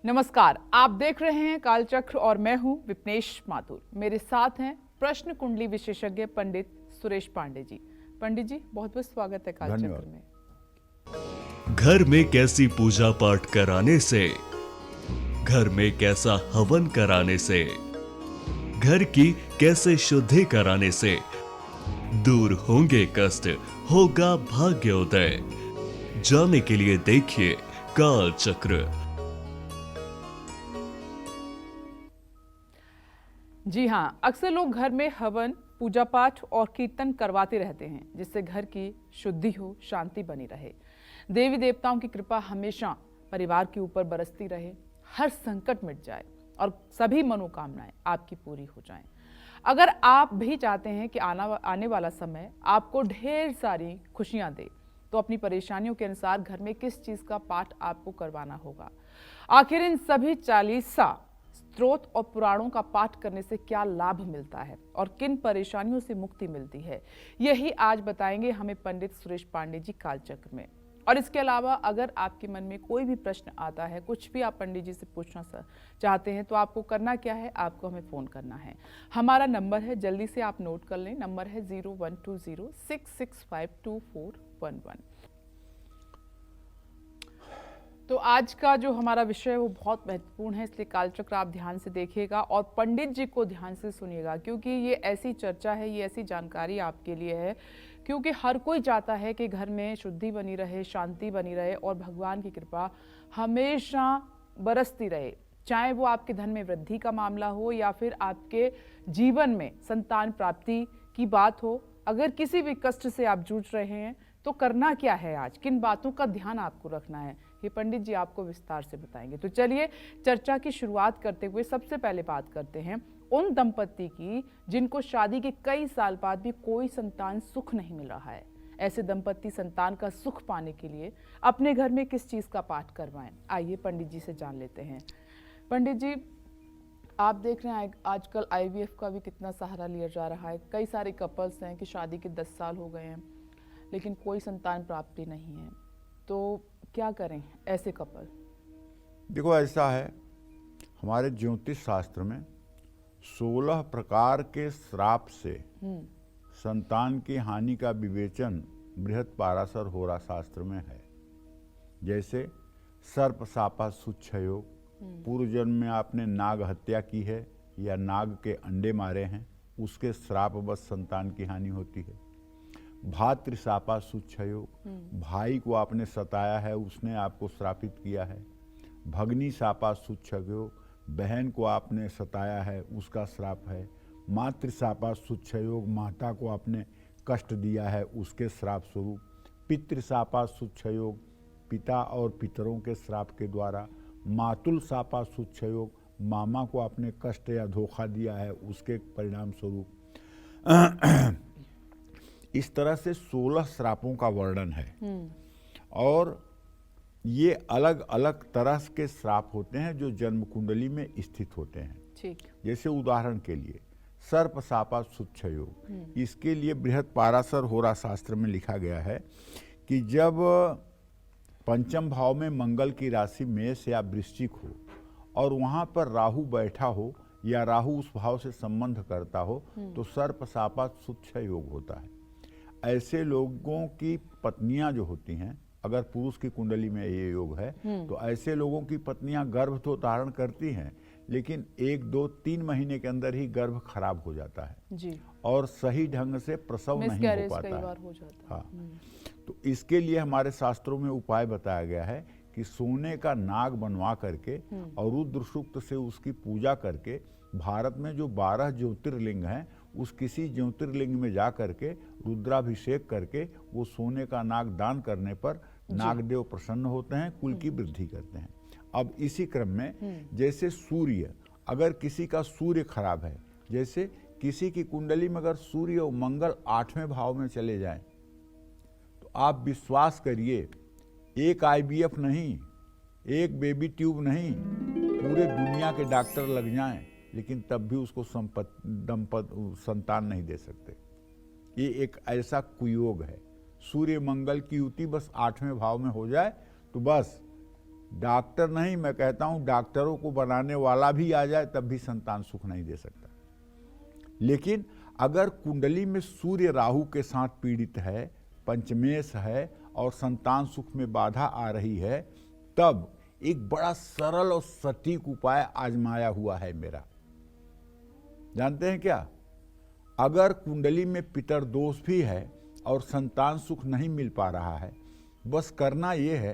नमस्कार, आप देख रहे हैं कालचक्र और मैं हूं विपनेश माथुर। मेरे साथ हैं प्रश्न कुंडली विशेषज्ञ पंडित सुरेश पांडे जी। पंडित जी, बहुत बहुत स्वागत है कालचक्र में। घर में कैसी पूजा पाठ कराने से, घर में कैसा हवन कराने से, घर की कैसे शुद्धि कराने से दूर होंगे कष्ट, होगा भाग्योदय। जानने के लिए देखिए कालचक्र। जी हाँ, अक्सर लोग घर में हवन, पूजा पाठ और कीर्तन करवाते रहते हैं, जिससे घर की शुद्धि हो, शांति बनी रहे, देवी देवताओं की कृपा हमेशा परिवार के ऊपर बरसती रहे, हर संकट मिट जाए और सभी मनोकामनाएं आपकी पूरी हो जाएं। अगर आप भी चाहते हैं कि आने वाला समय आपको ढेर सारी खुशियां दे, तो अपनी परेशानियों के अनुसार घर में किस चीज का पाठ आपको करवाना होगा। आखिर इन सभी 40 स्त्रोत और पुराणों का पाठ करने से क्या लाभ मिलता है और किन परेशानियों से मुक्ति मिलती है, यही आज बताएंगे हमें पंडित सुरेश पांडे जी कालचक्र में। और इसके अलावा अगर आपके मन में कोई भी प्रश्न आता है, कुछ भी आप पंडित जी से पूछना चाहते हैं, तो आपको करना क्या है, आपको हमें फ़ोन करना है। हमारा नंबर है, जल्दी से आप नोट कर लें, नंबर है 012066524411। तो आज का जो हमारा विषय है वो बहुत महत्वपूर्ण है, इसलिए कालचक्र आप ध्यान से देखिएगा और पंडित जी को ध्यान से सुनिएगा, क्योंकि ये ऐसी चर्चा है, ये ऐसी जानकारी आपके लिए है, क्योंकि हर कोई चाहता है कि घर में शुद्धि बनी रहे, शांति बनी रहे और भगवान की कृपा हमेशा बरसती रहे। चाहे वो आपके धन में वृद्धि का मामला हो या फिर आपके जीवन में संतान प्राप्ति की बात हो। अगर किसी भी कष्ट से आप जूझ रहे हैं तो करना क्या है, आज किन बातों का ध्यान आपको रखना है, ये पंडित जी आपको विस्तार से बताएंगे। तो चलिए चर्चा की शुरुआत करते हुए सबसे पहले बात करते हैं उन दंपत्ति की जिनको शादी के कई साल बाद भी कोई संतान सुख नहीं मिल रहा है। ऐसे दंपत्ति संतान का सुख पाने के लिए अपने घर में किस चीज का पाठ करवाएं, आइए पंडित जी से जान लेते हैं। पंडित जी, आप देख रहे हैं आजकल IVF का भी कितना सहारा लिया जा रहा है। कई सारे कपल्स हैं कि शादी के 10 साल हो गए हैं लेकिन कोई संतान प्राप्ति नहीं है, तो क्या करें ऐसे कपल? देखो, ऐसा है, हमारे ज्योतिष शास्त्र में 16 प्रकार के श्राप से संतान की हानि का विवेचन बृहत पाराशर होरा शास्त्र में है। जैसे सर्प शापा सुच्छयोग, पूर्व जन्म में आपने नाग हत्या की है या नाग के अंडे मारे हैं, उसके श्राप बस संतान की हानि होती है। भातृशापा सुच्छयोग, भाई को आपने सताया है, उसने आपको श्रापित किया है। भगनी शापा सुच्छयोग, बहन को आपने सताया है, उसका श्राप है। मातृशापा सुच्छयोग, माता को आपने कष्ट दिया है, उसके श्राप स्वरूप। पितृशापा सुच्छयोग, पिता और पितरों के श्राप के द्वारा। मातुल शापा सुच्छयोग, मामा को आपने कष्ट या धोखा दिया है, उसके परिणाम स्वरूप। इस तरह से 16 श्रापों का वर्णन है और ये अलग अलग तरह के श्राप होते हैं जो जन्म कुंडली में स्थित होते हैं। ठीक। जैसे उदाहरण के लिए सर्प शापा सुच्छयोग, इसके लिए बृहत पाराशर होरा शास्त्र में लिखा गया है कि जब पंचम भाव में मंगल की राशि मेष या वृश्चिक हो और वहाँ पर राहु बैठा हो या राहु उस भाव से संबंध करता हो तो सर्प शापा सुच्छयोग होता है। ऐसे लोगों की पत्नियां जो होती हैं, अगर पुरुष की कुंडली में ये योग है तो ऐसे लोगों की पत्नियां गर्भ तो धारण करती हैं, लेकिन 1, 2, 3 महीने के अंदर ही गर्भ खराब हो जाता है जी। और सही ढंग से प्रसव नहीं हो पाता है। हाँ, तो इसके लिए हमारे शास्त्रों में उपाय बताया गया है कि सोने का नाग बनवा करके और रुद्र सूक्त से उसकी पूजा करके भारत में जो 12 ज्योतिर्लिंग हैं उस किसी ज्योतिर्लिंग में जा करके रुद्राभिषेक करके वो सोने का नाग दान करने पर नागदेव प्रसन्न होते हैं, कुल की वृद्धि करते हैं। अब इसी क्रम में जैसे सूर्य, अगर किसी का सूर्य खराब है, जैसे किसी की कुंडली में अगर सूर्य और मंगल 8वें भाव में चले जाएं, तो आप विश्वास करिए, एक IVF नहीं, एक बेबी ट्यूब नहीं, पूरे दुनिया के डॉक्टर लग जाएं लेकिन तब भी उसको संतान नहीं दे सकते। ये एक ऐसा कुयोग है। सूर्य मंगल की युति बस 8वें भाव में हो जाए तो बस डॉक्टर नहीं, मैं कहता हूं डॉक्टरों को बनाने वाला भी आ जाए तब भी संतान सुख नहीं दे सकता। लेकिन अगर कुंडली में सूर्य राहु के साथ पीड़ित है, पंचमेश है और संतान सुख में बाधा आ रही है, तब एक बड़ा सरल और सटीक उपाय आजमाया हुआ है मेरा। जानते हैं क्या? अगर कुंडली में पितर दोष भी है और संतान सुख नहीं मिल पा रहा है, बस करना यह है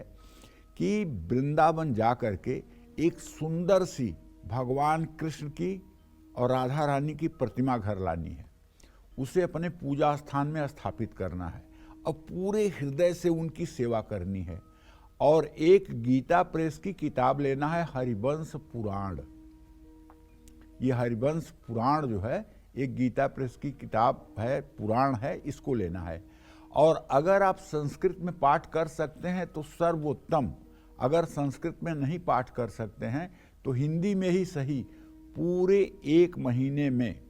कि वृंदावन जा करके एक सुंदर सी भगवान कृष्ण की और राधा रानी की प्रतिमा घर लानी है, उसे अपने पूजा स्थान में स्थापित करना है और पूरे हृदय से उनकी सेवा करनी है। और एक गीता प्रेस की किताब लेना है, हरिवंश पुराण। ये हरिवंश पुराण जो है एक गीता प्रेस की किताब है, पुराण है, इसको लेना है। और अगर आप संस्कृत में पाठ कर सकते हैं तो सर्वोत्तम, अगर संस्कृत में नहीं पाठ कर सकते हैं तो हिंदी में ही सही, पूरे 1 महीने में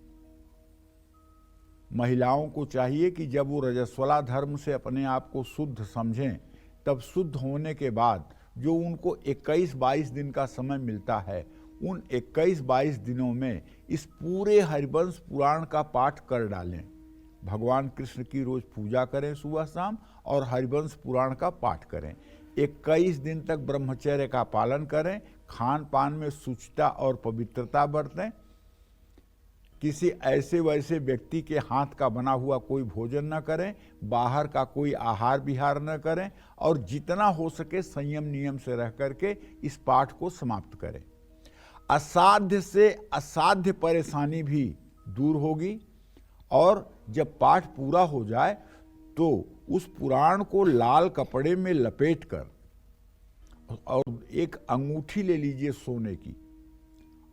महिलाओं को चाहिए कि जब वो रजस्वला धर्म से अपने आप को शुद्ध समझें, तब शुद्ध होने के बाद जो उनको 21-22 दिन का समय मिलता है, उन 21-22 दिनों में इस पूरे हरिवंश पुराण का पाठ कर डालें। भगवान कृष्ण की रोज पूजा करें सुबह शाम और हरिवंश पुराण का पाठ करें। 21 दिन तक ब्रह्मचर्य का पालन करें, खान पान में शुचिता और पवित्रता बरतें, किसी ऐसे वैसे व्यक्ति के हाथ का बना हुआ कोई भोजन न करें, बाहर का कोई आहार विहार न करें और जितना हो सके संयम नियम से रह करके इस पाठ को समाप्त करें। असाध्य से असाध्य परेशानी भी दूर होगी और जब पाठ पूरा हो जाए तो उस पुराण को लाल कपड़े में लपेटकर और एक अंगूठी ले लीजिए सोने की,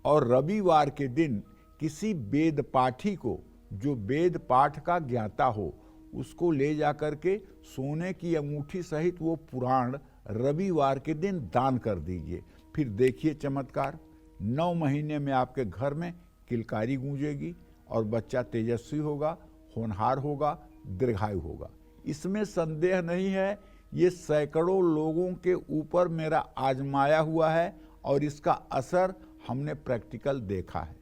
और रविवार के दिन किसी वेद पाठी को, जो वेद पाठ का ज्ञाता हो, उसको ले जाकर के सोने की अंगूठी सहित वो पुराण रविवार के दिन दान कर दीजिए। फिर देखिए चमत्कार, 9 महीने में आपके घर में किलकारी गूंजेगी और बच्चा तेजस्वी होगा, होनहार होगा, दीर्घायु होगा। इसमें संदेह नहीं है। ये सैकड़ों लोगों के ऊपर मेरा आजमाया हुआ है और इसका असर हमने प्रैक्टिकल देखा है।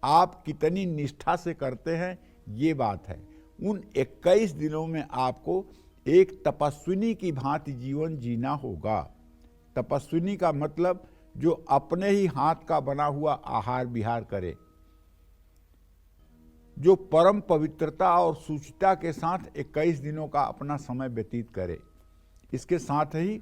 आप कितनी निष्ठा से करते हैं ये बात है। उन 21 दिनों में आपको एक तपस्विनी की भांति जीवन जीना होगा। तपस्विनी का मतलब जो अपने ही हाथ का बना हुआ आहार विहार करे, जो परम पवित्रता और शुचिता के साथ 21 दिनों का अपना समय व्यतीत करे। इसके साथ ही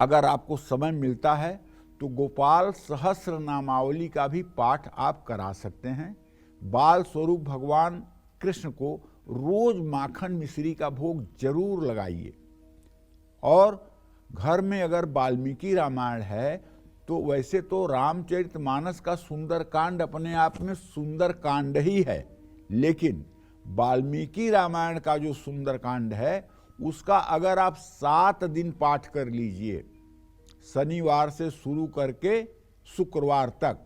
अगर आपको समय मिलता है तो गोपाल सहस्र नामावली का भी पाठ आप करा सकते हैं। बाल स्वरूप भगवान कृष्ण को रोज माखन मिश्री का भोग जरूर लगाइए। और घर में अगर वाल्मीकि रामायण है तो वैसे तो रामचरितमानस का सुंदर कांड अपने आप में सुंदर कांड ही है, लेकिन वाल्मीकि रामायण का जो सुंदर कांड है उसका अगर आप 7 दिन पाठ कर लीजिए, शनिवार से शुरू करके शुक्रवार तक,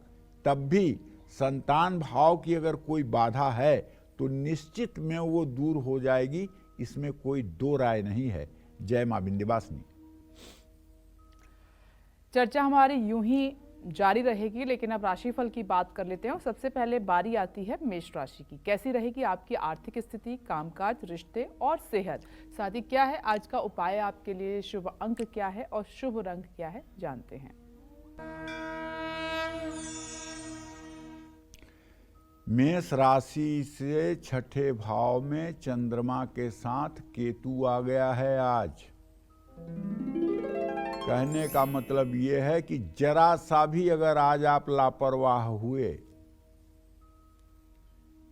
तब भी संतान भाव की अगर कोई बाधा है तो निश्चित में वो दूर हो जाएगी, इसमें कोई दो राय नहीं है। जय मां विंध्यवासिनी। चर्चा हमारी यूं ही जारी रहेगी, लेकिन अब राशिफल की बात कर लेते हैं। और सबसे पहले बारी आती है मेष राशि की। कैसी रहेगी आपकी आर्थिक स्थिति, कामकाज, रिश्ते और सेहत। साथ ही क्या है आज का उपाय आपके लिए, शुभ अंक क्या है और शुभ रंग क्या है, जानते हैं। मेष राशि से 6ठे भाव में चंद्रमा के साथ केतु आ गया है आज। कहने का मतलब ये है कि जरा सा भी अगर आज आप लापरवाह हुए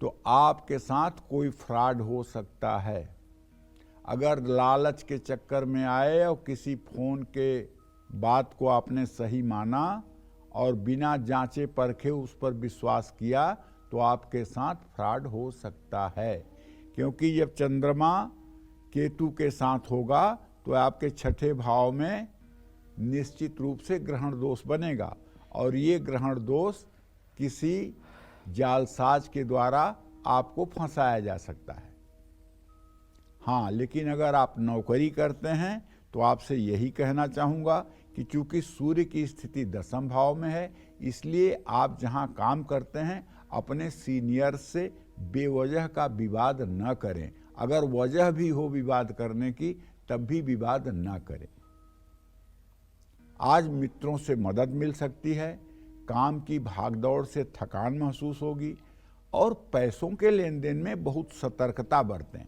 तो आपके साथ कोई फ्रॉड हो सकता है। अगर लालच के चक्कर में आए और किसी फोन के बात को आपने सही माना और बिना जांचे परखे उस पर विश्वास किया तो आपके साथ फ्रॉड हो सकता है। क्योंकि जब चंद्रमा केतु के साथ होगा तो आपके 6ठे भाव में निश्चित रूप से ग्रहण दोष बनेगा और ये ग्रहण दोष किसी जालसाज के द्वारा आपको फंसाया जा सकता है। हाँ, लेकिन अगर आप नौकरी करते हैं तो आपसे यही कहना चाहूँगा कि चूंकि सूर्य की स्थिति 10वें भाव में है, इसलिए आप जहां काम करते हैं अपने सीनियर से बेवजह का विवाद न करें। अगर वजह भी हो विवाद करने की तब भी विवाद न करें। आज मित्रों से मदद मिल सकती है, काम की भागदौड़ से थकान महसूस होगी और पैसों के लेन देन में बहुत सतर्कता बरतें।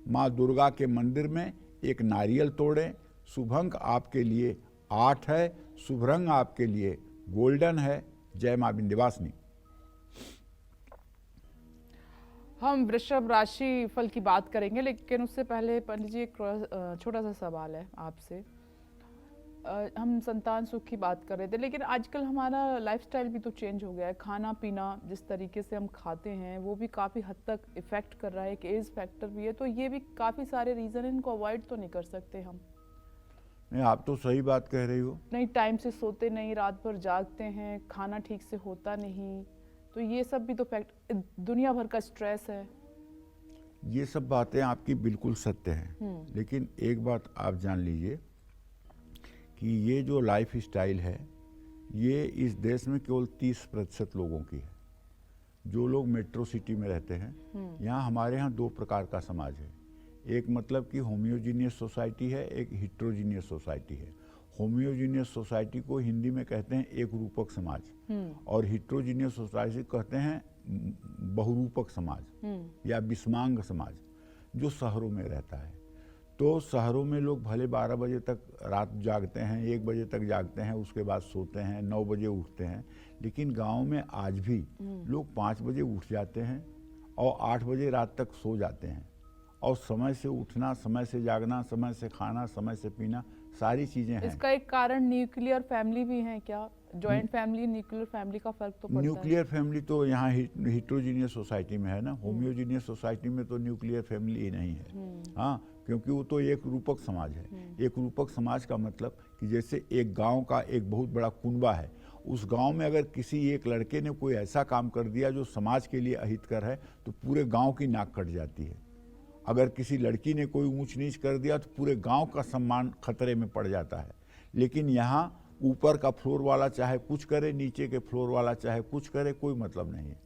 माँ दुर्गा के मंदिर में एक नारियल तोड़ें। शुभ अंक आपके लिए 8 है, शुभ रंग आपके लिए गोल्डन है। जय माँ विंध्यवासिनी। हम वृषभ राशि फल की बात करेंगे, लेकिन उससे पहले पंडित जी एक छोटा सा सवाल है आपसे। हम संतान सुख की बात कर रहे थे, लेकिन आजकल हमारा लाइफस्टाइल भी तो चेंज हो गया है। खाना पीना, जिस तरीके से हम खाते हैं, वो भी काफ़ी हद तक इफ़ेक्ट कर रहा है। एक एज फैक्टर भी है, तो ये भी काफ़ी सारे रीज़न है, इनको अवॉइड तो नहीं कर सकते हम। नहीं, आप तो सही बात कह रही हो। नहीं, टाइम से सोते नहीं, रात भर जागते हैं, खाना ठीक से होता नहीं, तो ये सब भी तो फैक्ट, दुनिया भर का स्ट्रेस है। ये सब बातें आपकी बिल्कुल सत्य हैं, लेकिन एक बात आप जान लीजिए कि ये जो लाइफ स्टाइल है ये इस देश में केवल 30% लोगों की है, जो लोग मेट्रो सिटी में रहते हैं। यहाँ हमारे यहाँ 2 प्रकार का समाज है। एक मतलब कि होमियोजीनियस सोसाइटी है, एक हिट्रोजीनियस सोसाइटी है। होमियोजीनियस सोसाइटी को हिंदी में कहते हैं एक रूपक समाज, और हिट्रोजीनियस सोसाइटी कहते हैं बहुरूपक समाज या विषमांग समाज, जो शहरों में रहता है। तो शहरों में लोग भले 12 बजे तक रात जागते हैं, 1 बजे तक जागते हैं, उसके बाद सोते हैं, 9 बजे उठते हैं, लेकिन गांव में आज भी लोग 5 बजे उठ जाते हैं और 8 बजे रात तक सो जाते हैं। और समय से उठना, समय से जागना, समय से खाना, समय से पीना, सारी चीज़ें हैं। इसका एक कारण न्यूक्लियर फैमिली भी है क्या? जॉइंट फैमिली, न्यूक्लियर फैमिली का फर्क तो पड़ता है। न्यूक्लियर फैमिली तो यहाँ हिट्रोजीनियस सोसाइटी में है ना, होमियोजीनियस सोसाइटी में तो न्यूक्लियर फैमिली ही नहीं है। हाँ, क्योंकि वो तो एक रूपक समाज है। एक रूपक समाज का मतलब कि जैसे एक गांव का एक बहुत बड़ा कुनबा है, उस गांव में अगर किसी एक लड़के ने कोई ऐसा काम कर दिया जो समाज के लिए अहितकर है, तो पूरे गांव की नाक कट जाती है। अगर किसी लड़की ने कोई ऊंच नीच कर दिया तो पूरे गांव का सम्मान खतरे में पड़ जाता है। लेकिन यहाँ ऊपर का फ्लोर वाला चाहे कुछ करे, नीचे के फ्लोर वाला चाहे कुछ करे, कोई मतलब नहीं है,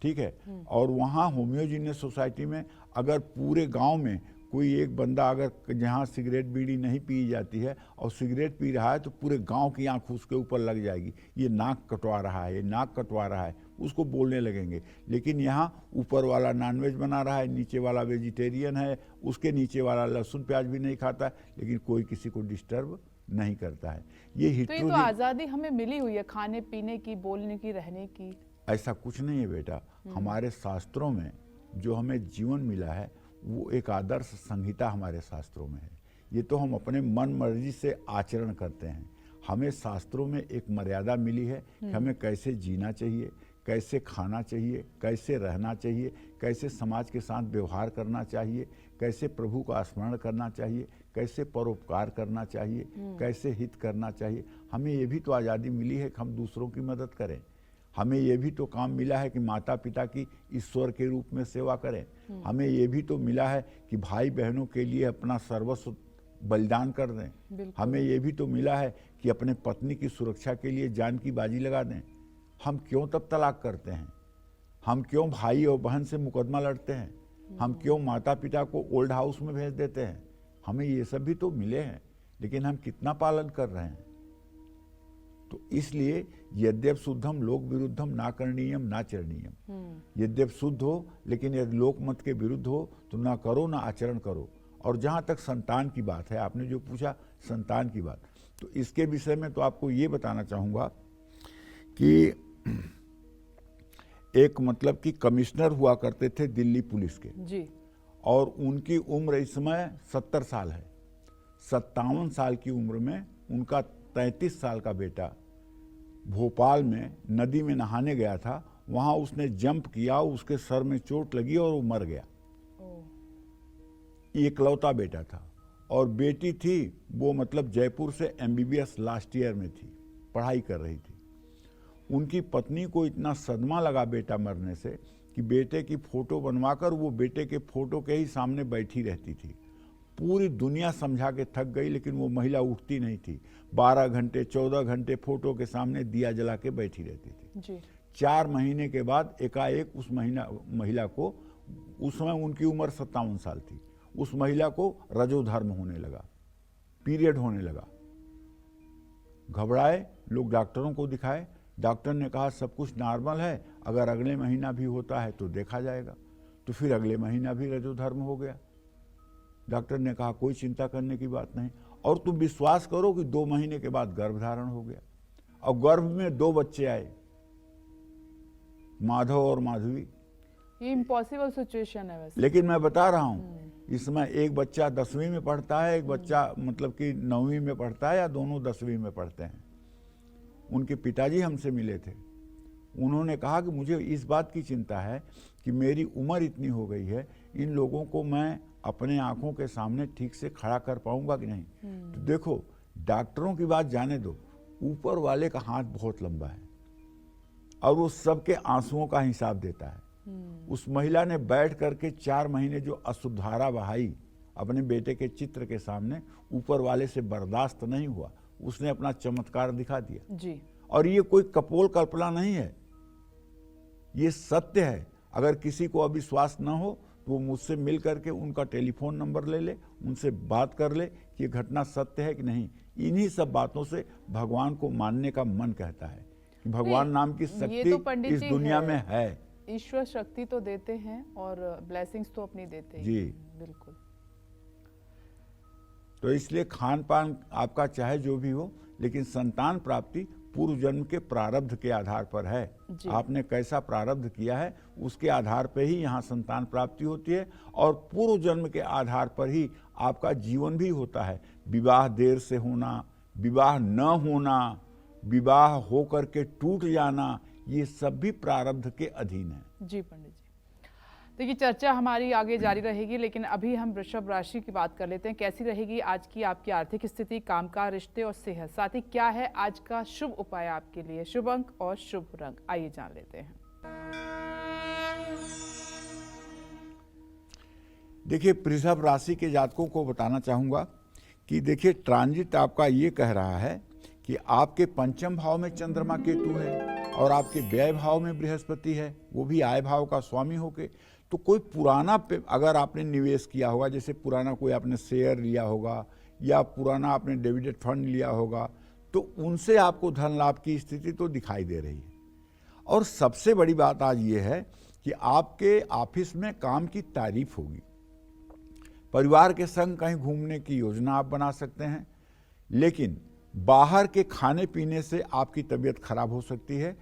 ठीक है। और वहाँ होमियोजीनियस सोसाइटी में अगर पूरे गांव में कोई एक बंदा अगर जहाँ सिगरेट बीड़ी नहीं पी जाती है और सिगरेट पी रहा है, तो पूरे गांव की आंख उसके ऊपर लग जाएगी, ये नाक कटवा रहा है, ये नाक कटवा रहा है, उसको बोलने लगेंगे। लेकिन यहाँ ऊपर वाला नॉनवेज बना रहा है, नीचे वाला वेजिटेरियन है, उसके नीचे वाला लहसुन प्याज भी नहीं खाता, लेकिन कोई किसी को डिस्टर्ब नहीं करता है। ये तो आज़ादी हमें मिली हुई है खाने पीने की, बोलने की, रहने की। ऐसा कुछ नहीं है बेटा। हमारे शास्त्रों में जो हमें जीवन मिला है वो एक आदर्श संहिता हमारे शास्त्रों में है। ये तो हम अपने मन मर्जी से आचरण करते हैं। हमें शास्त्रों में एक मर्यादा मिली है कि हमें कैसे जीना चाहिए, कैसे खाना चाहिए, कैसे रहना चाहिए, कैसे समाज के साथ व्यवहार करना चाहिए, कैसे प्रभु का स्मरण करना चाहिए, कैसे परोपकार करना चाहिए, कैसे हित करना चाहिए। हमें ये भी तो आज़ादी मिली है कि हम दूसरों की मदद करें। हमें ये भी तो काम मिला है कि माता पिता की ईश्वर के रूप में सेवा करें। हमें ये भी तो मिला है कि भाई बहनों के लिए अपना सर्वस्व बलिदान कर दें। हमें ये भी तो मिला है कि अपने पत्नी की सुरक्षा के लिए जान की बाजी लगा दें। हम क्यों तब तलाक करते हैं? हम क्यों भाई और बहन से मुकदमा लड़ते हैं? हम क्यों माता पिता को ओल्ड हाउस में भेज देते हैं? हमें ये सब भी तो मिले हैं, लेकिन हम कितना पालन कर रहे हैं? तो इसलिए यद्यप शुद्धम लोक विरुद्धम ना करणीयम ना चरणीयम। यद्यप शुद्ध हो, लेकिन यदि लोक मत के विरुद्ध हो तो ना करो ना आचरण करो। और जहाँ तक संतान की बात है, आपने जो पूछा संतान की बात, तो इसके विषय में तो आपको ये बताना चाहूँगा कि एक मतलब कि कमिश्नर हुआ करते थे दिल्ली पुलिस के जी, और उनकी उम्र इस समय 70 साल है। 57 साल की उम्र में उनका 33 साल का बेटा भोपाल में नदी में नहाने गया था। वहां उसने जंप किया, उसके सर में चोट लगी और वो मर गया। इकलौता बेटा था। और बेटी थी वो मतलब जयपुर से MBBS लास्ट ईयर में थी, पढ़ाई कर रही थी। उनकी पत्नी को इतना सदमा लगा बेटा मरने से, कि बेटे की फोटो बनवाकर वो बेटे के फोटो के ही सामने बैठी रहती थी पूरी दुनिया समझा के थक गई, लेकिन वो महिला उठती नहीं थी। 12 घंटे 14 घंटे फोटो के सामने दिया जला के बैठी रहती थी जी। 4 महीने के बाद एकाएक उस महिला को, उस समय उनकी उम्र 57 साल थी, उस महिला को रजोधर्म होने लगा, पीरियड होने लगा। घबराए लोग, डॉक्टरों को दिखाए। डॉक्टर ने कहा सब कुछ नॉर्मल है, अगर अगले महीना भी होता है तो देखा जाएगा। तो फिर अगले महीना भी रजोधर्म हो गया। डॉक्टर ने कहा कोई चिंता करने की बात नहीं, और तुम विश्वास करो कि 2 महीने के बाद गर्भधारण हो गया, और गर्भ में 2 बच्चे आए, माधव और माधवी। ये इम्पॉसिबल सिचुएशन है वैसे। लेकिन मैं बता रहा हूँ, इसमें एक बच्चा 10वीं में पढ़ता है, एक बच्चा मतलब कि 9वीं में पढ़ता है, या दोनों 10वीं में पढ़ते हैं। उनके पिताजी हमसे मिले थे, उन्होंने कहा कि मुझे इस बात की चिंता है कि मेरी उम्र इतनी हो गई है, इन लोगों को मैं अपने आंखों के सामने ठीक से खड़ा कर पाऊंगा कि नहीं। तो देखो, डॉक्टरों की बात जाने दो, ऊपर वाले का हाथ बहुत लंबा है और वो सबके आंसुओं का हिसाब देता है। उस महिला ने बैठ करके 4 महीने जो अश्रुधारा बहाई अपने बेटे के चित्र के सामने, ऊपर वाले से बर्दाश्त नहीं हुआ, उसने अपना चमत्कार दिखा दिया जी। और ये कोई कपोल कल्पना नहीं है, ये सत्य है। अगर किसी को अविश्वास न हो तो वो मुझसे मिल करके उनका टेलीफोन नंबर ले ले, उनसे बात कर ले कि ये घटना सत्य है कि नहीं। इन्हीं सब बातों से भगवान को मानने का मन कहता है कि भगवान नाम की ये तो पंडित शक्ति इस जी दुनिया में है। ईश्वर शक्ति तो देते हैं और ब्लेसिंग्स तो अपनी देते हैं। जी। बिल्कुल। तो इसलिए खान पान आपका चाहे जो भी हो, लेकिन संतान प्राप्ति पूर्व जन्म के प्रारब्ध के आधार पर है। आपने कैसा प्रारब्ध किया है उसके आधार पर ही यहाँ संतान प्राप्ति होती है, और पूर्व जन्म के आधार पर ही आपका जीवन भी होता है। विवाह देर से होना, विवाह न होना, विवाह हो करके टूट जाना, ये सब भी प्रारब्ध के अधीन है। जी पंडित जी, देखिए चर्चा हमारी आगे जारी रहेगी, लेकिन अभी हम वृषभ राशि की बात कर लेते हैं। कैसी रहेगी आज की आपकी आर्थिक स्थिति, कामकाज, रिश्ते और सेहत, साथ ही क्या है आज का शुभ उपाय आपके लिए, शुभ अंक और शुभ रंग, आइए जान लेते हैं। देखिए, वृषभ राशि के जातकों को बताना चाहूंगा कि देखिए, ट्रांजिट आपका ये कह रहा है कि आपके 5वें भाव में चंद्रमा केतु है और आपके व्यय भाव में बृहस्पति है, वो भी आय भाव का स्वामी होके। तो कोई पुराना अगर आपने निवेश किया होगा, जैसे पुराना कोई आपने शेयर लिया होगा या पुराना आपने डिविडेंड फंड लिया होगा, तो उनसे आपको धन लाभ की स्थिति तो दिखाई दे रही है। और सबसे बड़ी बात आज ये है कि आपके ऑफिस में काम की तारीफ होगी। परिवार के संग कहीं घूमने की योजना आप बना सकते हैं, लेकिन बाहर के खाने पीने से आपकी तबीयत खराब हो सकती है।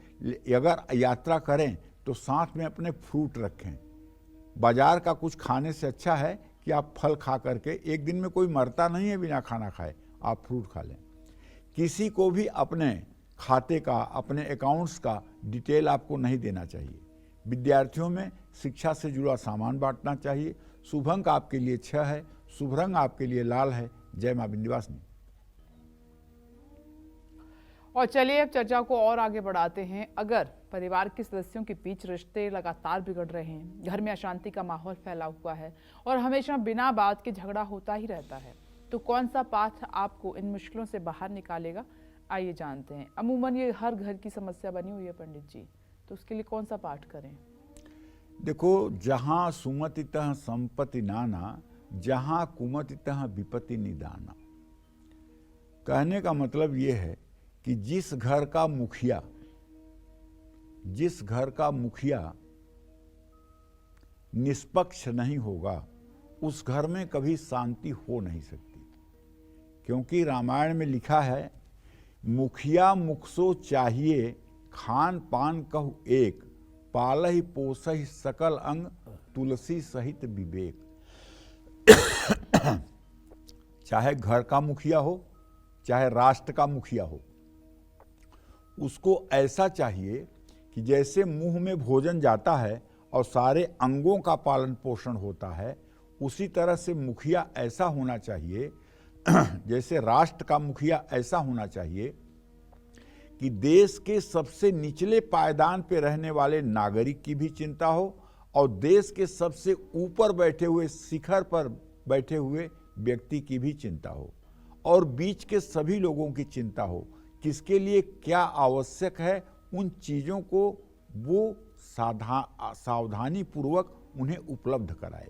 अगर यात्रा करें तो साथ में अपने फ्रूट रखें। बाजार का कुछ खाने से अच्छा है कि आप फल खा करके, एक दिन में कोई मरता नहीं है बिना खाना खाए, आप फ्रूट खा लें। किसी को भी अपने खाते का, अपने अकाउंट्स का डिटेल आपको नहीं देना चाहिए। विद्यार्थियों में शिक्षा से जुड़ा सामान बांटना चाहिए। शुभ अंक आपके लिए 6 है, शुभ रंग आपके लिए लाल है। जय मां विंध्यवासिनी। और चलिए अब चर्चा को और आगे बढ़ाते हैं। अगर परिवार के सदस्यों के बीच रिश्ते लगातार बिगड़ रहे हैं, घर में अशांति का माहौल फैला हुआ है और हमेशा बिना बात के झगड़ा होता ही रहता है, तो कौन सा पाठ आपको इन मुश्किलों से बाहर निकालेगा, आइए जानते हैं। अमूमन ये हर घर की समस्या बनी हुई है पंडित जी, तो उसके लिए कौन सा पाठ करें? देखो, जहां सुमतितः संपत्ति नाना, जहां कुमतितः विपत्ति निदाना। कहने का मतलब ये है कि जिस घर का मुखिया निष्पक्ष नहीं होगा, उस घर में कभी शांति हो नहीं सकती। क्योंकि रामायण में लिखा है, मुखिया मुखसो चाहिए, खान पान कहु एक, पालहि पोसहि सकल अंग, तुलसी सहित विवेक। चाहे घर का मुखिया हो, चाहे राष्ट्र का मुखिया हो, उसको ऐसा चाहिए कि जैसे मुंह में भोजन जाता है और सारे अंगों का पालन पोषण होता है, उसी तरह से मुखिया ऐसा होना चाहिए, जैसे राष्ट्र का मुखिया ऐसा होना चाहिए कि देश के सबसे निचले पायदान पे रहने वाले नागरिक की भी चिंता हो और देश के सबसे ऊपर बैठे हुए, शिखर पर बैठे हुए व्यक्ति की भी चिंता हो और बीच के सभी लोगों की चिंता हो, किसके लिए क्या आवश्यक है, उन चीज़ों को वो सावधानी पूर्वक उन्हें उपलब्ध कराए।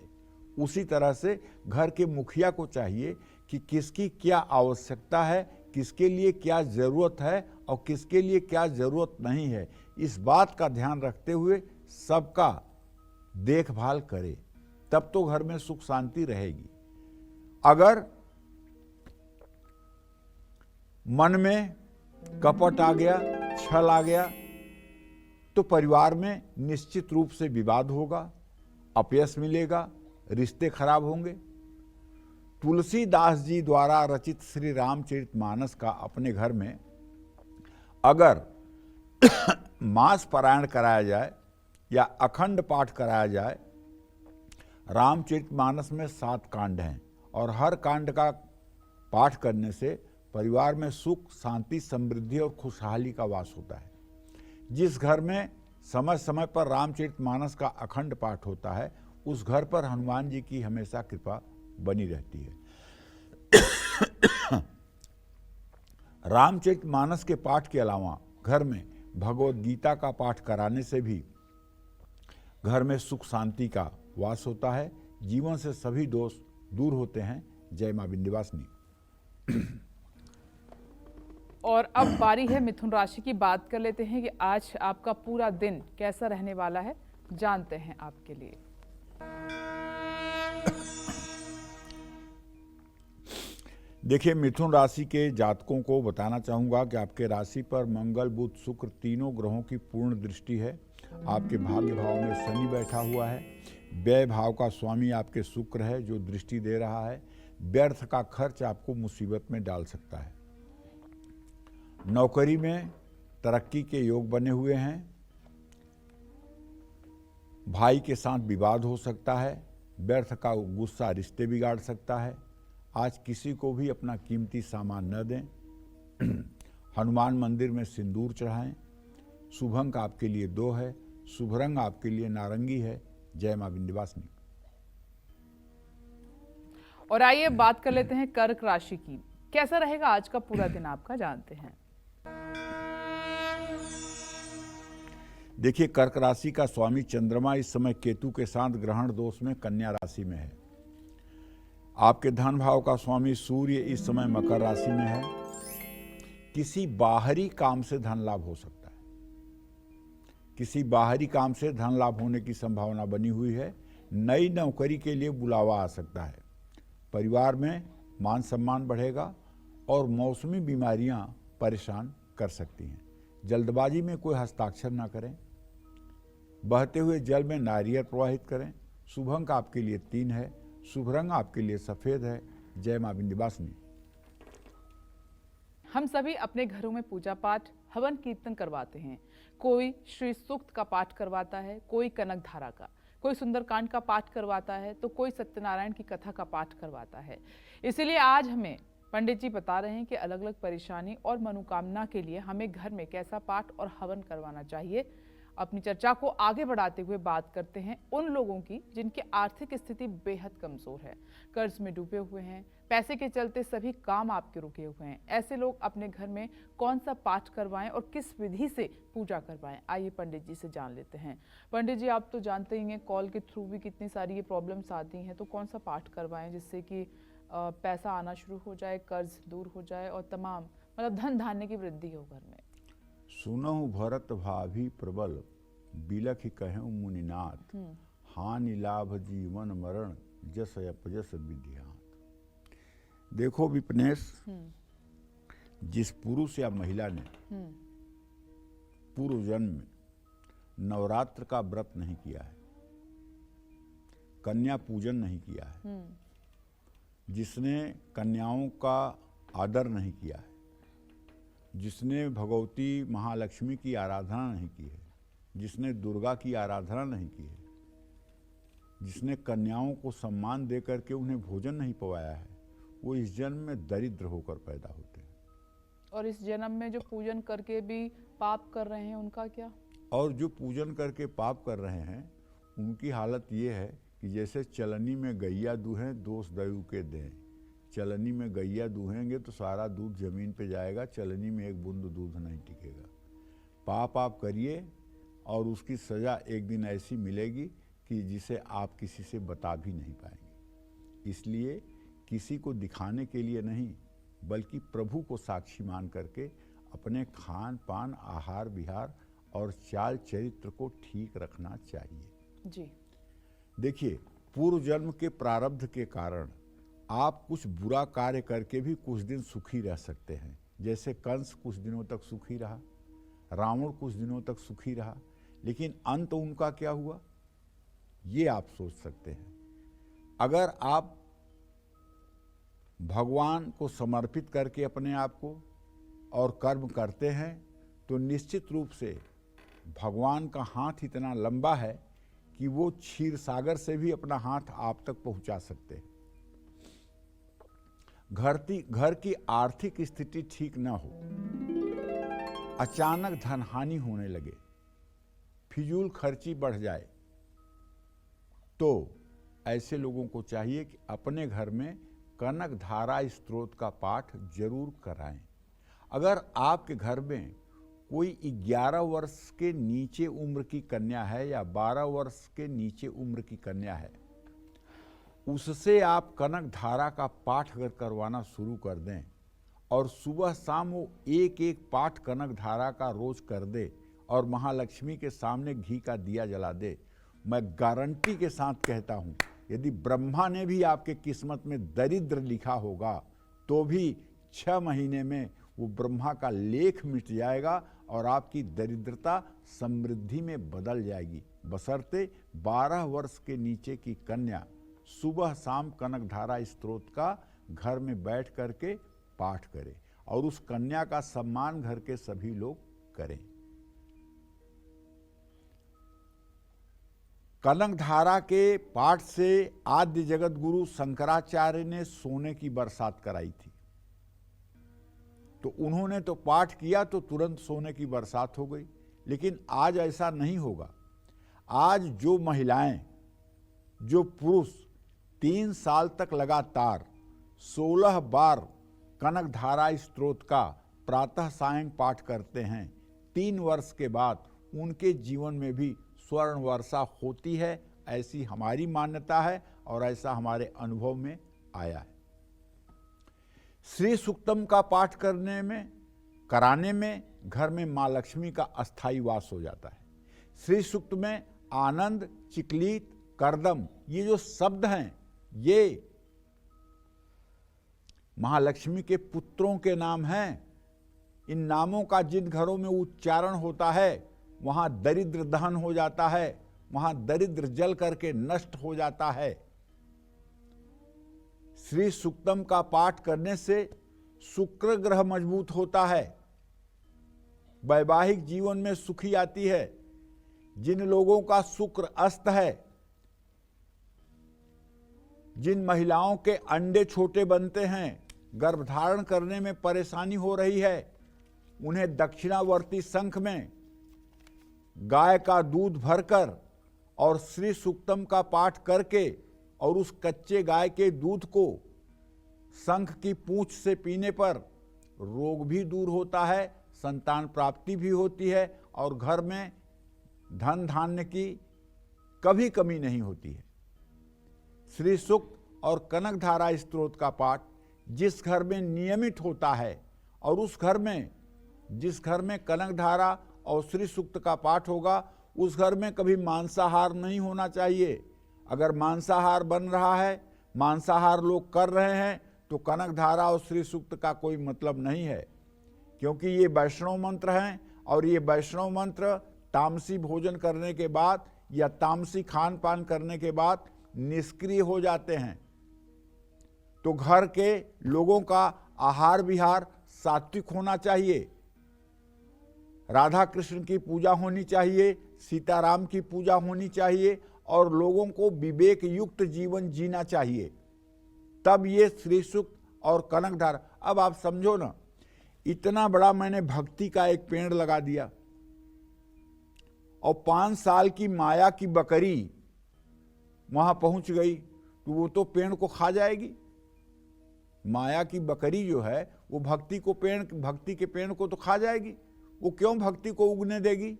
उसी तरह से घर के मुखिया को चाहिए कि किसकी क्या आवश्यकता है, किसके लिए क्या ज़रूरत है और किसके लिए क्या ज़रूरत नहीं है, इस बात का ध्यान रखते हुए सबका देखभाल करे, तब तो घर में सुख शांति रहेगी। अगर मन में कपट आ गया, छल आ गया, तो परिवार में निश्चित रूप से विवाद होगा, अपयश मिलेगा, रिश्ते खराब होंगे। तुलसीदास जी द्वारा रचित श्री रामचरितमानस का अपने घर में अगर मास पारायण कराया जाए या अखंड पाठ कराया जाए, रामचरितमानस में 7 कांड हैं और हर कांड का पाठ करने से परिवार में सुख, शांति, समृद्धि और खुशहाली का वास होता है। जिस घर में समय समय पर रामचरितमानस का अखंड पाठ होता है, उस घर पर हनुमान जी की हमेशा कृपा बनी रहती है। रामचरितमानस के पाठ के अलावा घर में भगवद गीता का पाठ कराने से भी घर में सुख शांति का वास होता है, जीवन से सभी दोष दूर होते हैं। जय मां विंध्यवासिनी। और अब बारी है मिथुन राशि की। बात कर लेते हैं कि आज आपका पूरा दिन कैसा रहने वाला है, जानते हैं आपके लिए। देखिए, मिथुन राशि के जातकों को बताना चाहूँगा कि आपके राशि पर मंगल, बुध, शुक्र तीनों ग्रहों की पूर्ण दृष्टि है। आपके भाग्य भाव में शनि बैठा हुआ है। व्यय भाव का स्वामी आपके शुक्र है जो दृष्टि दे रहा है। व्यर्थ का खर्च आपको मुसीबत में डाल सकता है। नौकरी में तरक्की के योग बने हुए हैं। भाई के साथ विवाद हो सकता है। व्यर्थ का गुस्सा रिश्ते बिगाड़ सकता है। आज किसी को भी अपना कीमती सामान न दें। हनुमान मंदिर में सिंदूर चढ़ाएं। शुभ अंक आपके लिए 2 है। शुभ रंग आपके लिए नारंगी है। जय मां विंध्यवासिनी। और आइए बात कर लेते हैं कर्क राशि की। कैसा रहेगा आज का पूरा दिन आपका, जानते हैं। देखिए, कर्क राशि का स्वामी चंद्रमा इस समय केतु के साथ ग्रहण दोष में कन्या राशि में है। आपके धन भाव का स्वामी सूर्य इस समय मकर राशि में है। किसी बाहरी काम से धन लाभ हो सकता है। किसी बाहरी काम से धन लाभ होने की संभावना बनी हुई है। नई नौकरी के लिए बुलावा आ सकता है। परिवार में मान सम्मान बढ़ेगा और मौसमी बीमारियां परेशान कर सकती हैं। जल्दबाजी में कोई हस्ताक्षर ना करें। बहते हुए जल में नारियल प्रवाहित करें। शुभ अंक आपके लिए 3 है। शुभ रंग आपके लिए सफेद है। जय मां विंध्यवासिनी। हम सभी अपने घरों में पूजा पाठ, हवन कीर्तन करवाते हैं। कोई श्री सूक्त का पाठ करवाता है, कोई कनक धारा का, कोई सुंदरकांड का पाठ करवाता है, तो कोई सत्यनारायण की कथा का पाठ करवाता है। इसीलिए आज हमें पंडित जी बता रहे हैं कि अलग अलग परेशानी और मनोकामना के लिए हमें घर में कैसा पाठ और हवन करवाना चाहिए। अपनी चर्चा को आगे बढ़ाते हुए बात करते हैं उन लोगों की जिनकी आर्थिक स्थिति बेहद कमजोर है, कर्ज में डूबे हुए हैं, पैसे के चलते सभी काम आपके रुके हुए हैं। ऐसे लोग अपने घर में कौन सा पाठ करवाएं और किस विधि से पूजा करवाएं, आइए पंडित जी से जान लेते हैं। पंडित जी, आप तो जानते ही हैं कॉल के थ्रू भी कितनी सारी ये प्रॉब्लम्स आती हैं, तो कौन सा पाठ करवाएं जिससे कि पैसा आना शुरू हो जाए, कर्ज दूर हो जाए और तमाम मतलब धन धान्य की वृद्धि हो घर में। सुनहु भरत भाभी प्रबल, बिलखि कहूँ मुनिनाथ, हानि लाभ जीवन मरण, जस अपजस विधियात। देखो विपनेश, जिस पुरुष या महिला ने पूर्व जन्म में नवरात्र का व्रत नहीं किया है, कन्या पूजन नहीं किया है, जिसने कन्याओं का आदर नहीं किया है, जिसने भगवती महालक्ष्मी की आराधना नहीं की है, जिसने दुर्गा की आराधना नहीं की है, जिसने कन्याओं को सम्मान दे करके उन्हें भोजन नहीं पवाया है, वो इस जन्म में दरिद्र होकर पैदा होते हैं। और इस जन्म में जो पूजन करके भी पाप कर रहे हैं उनका क्या? और जो पूजन करके पाप कर रहे हैं उनकी हालत ये है कि जैसे चलनी में गैया दूहें दोष दयु के दें। चलनी में गैया दूहेंगे तो सारा दूध जमीन पे जाएगा, चलनी में एक बूंद दूध नहीं टिकेगा। पाप आप करिए और उसकी सज़ा एक दिन ऐसी मिलेगी कि जिसे आप किसी से बता भी नहीं पाएंगे। इसलिए किसी को दिखाने के लिए नहीं, बल्कि प्रभु को साक्षी मान करके अपने खान पान, आहार विहार और चाल चरित्र को ठीक रखना चाहिए। जी देखिए, पूर्व जन्म के प्रारब्ध के कारण आप कुछ बुरा कार्य करके भी कुछ दिन सुखी रह सकते हैं। जैसे कंस कुछ दिनों तक सुखी रहा, रावण कुछ दिनों तक सुखी रहा, लेकिन अंत उनका क्या हुआ ये आप सोच सकते हैं। अगर आप भगवान को समर्पित करके अपने आप को और कर्म करते हैं तो निश्चित रूप से भगवान का हाथ इतना लंबा है कि वो क्षीर सागर से भी अपना हाथ आप तक पहुंचा सकते हैं। घर की आर्थिक स्थिति ठीक न हो, अचानक धन हानि होने लगे, फिजूल खर्ची बढ़ जाए, तो ऐसे लोगों को चाहिए कि अपने घर में कनक धारा स्त्रोत का पाठ जरूर कराएं। अगर आपके घर में कोई 11 वर्ष के नीचे उम्र की कन्या है या 12 वर्ष के नीचे उम्र की कन्या है, उससे आप कनक धारा का पाठ अगर करवाना शुरू कर दें और सुबह शाम वो एक एक पाठ कनक धारा का रोज कर दे और महालक्ष्मी के सामने घी का दिया जला दे, मैं गारंटी के साथ कहता हूं, यदि ब्रह्मा ने भी आपके किस्मत में दरिद्र लिखा होगा तो भी 6 महीने में वो ब्रह्मा का लेख मिट जाएगा और आपकी दरिद्रता समृद्धि में बदल जाएगी, बशर्ते 12 वर्ष के नीचे की कन्या सुबह शाम कनक धारा स्त्रोत का घर में बैठ करके पाठ करे और उस कन्या का सम्मान घर के सभी लोग करें। कनक धारा के पाठ से आद्य जगत गुरु शंकराचार्य ने सोने की बरसात कराई थी, तो उन्होंने तो पाठ किया तो तुरंत सोने की बरसात हो गई। लेकिन आज ऐसा नहीं होगा। आज जो महिलाएं, जो पुरुष 3 साल तक लगातार 16 बार कनक धारा स्त्रोत का प्रातः सायं पाठ करते हैं, 3 वर्ष के बाद उनके जीवन में भी स्वर्ण वर्षा होती है, ऐसी हमारी मान्यता है और ऐसा हमारे अनुभव में आया है। श्री सूक्तम का पाठ कराने में घर में मां लक्ष्मी का अस्थायी वास हो जाता है। श्री सूक्त में आनंद, चिकलीत, करदम, ये जो शब्द हैं ये महालक्ष्मी के पुत्रों के नाम हैं। इन नामों का जिन घरों में उच्चारण होता है वहां दरिद्र दहन हो जाता है, वहां दरिद्र जल करके नष्ट हो जाता है। श्री सूक्तम का पाठ करने से शुक्र ग्रह मजबूत होता है, वैवाहिक जीवन में सुखी आती है। जिन लोगों का शुक्र अस्त है, जिन महिलाओं के अंडे छोटे बनते हैं, गर्भधारण करने में परेशानी हो रही है, उन्हें दक्षिणावर्ती शंख में गाय का दूध भरकर और श्री सूक्तम का पाठ करके और उस कच्चे गाय के दूध को शंख की पूंछ से पीने पर रोग भी दूर होता है, संतान प्राप्ति भी होती है और घर में धन धान्य की कभी कमी नहीं होती है। श्री सूक्त और कनक धारा स्त्रोत का पाठ जिस घर में नियमित होता है और उस घर में जिस घर में कनक धारा और श्री सूक्त का पाठ होगा, उस घर में कभी मांसाहार नहीं होना चाहिए। अगर मांसाहार बन रहा है, मांसाहार लोग कर रहे हैं, तो कनक धारा और श्री सूक्त का कोई मतलब नहीं है, क्योंकि ये वैष्णव मंत्र हैं और ये वैष्णव मंत्र तामसी भोजन करने के बाद या तामसी खान पान करने के बाद निष्क्रिय हो जाते हैं। तो घर के लोगों का आहार विहार सात्विक होना चाहिए, राधा कृष्ण की पूजा होनी चाहिए, सीताराम की पूजा होनी चाहिए और लोगों को विवेक युक्त जीवन जीना चाहिए, तब ये श्री सूक्त और कनक धारा। अब आप समझो ना, इतना बड़ा मैंने भक्ति का एक पेड़ लगा दिया और 5 साल की माया की बकरी वहां पहुंच गई, तो वो तो पेड़ को खा जाएगी। माया की बकरी जो है वो भक्ति के पेड़ को तो खा जाएगी। वो क्यों भक्ति को उगने देगी?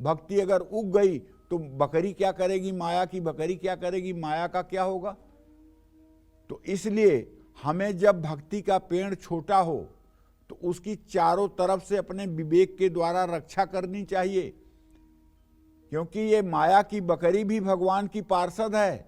भक्ति अगर उग गई तो बकरी क्या करेगी? माया की बकरी क्या करेगी? माया का क्या होगा? तो इसलिए हमें जब भक्ति का पेड़ छोटा हो तो उसकी चारों तरफ से अपने विवेक के द्वारा रक्षा करनी चाहिए, क्योंकि ये माया की बकरी भी भगवान की पार्षद है।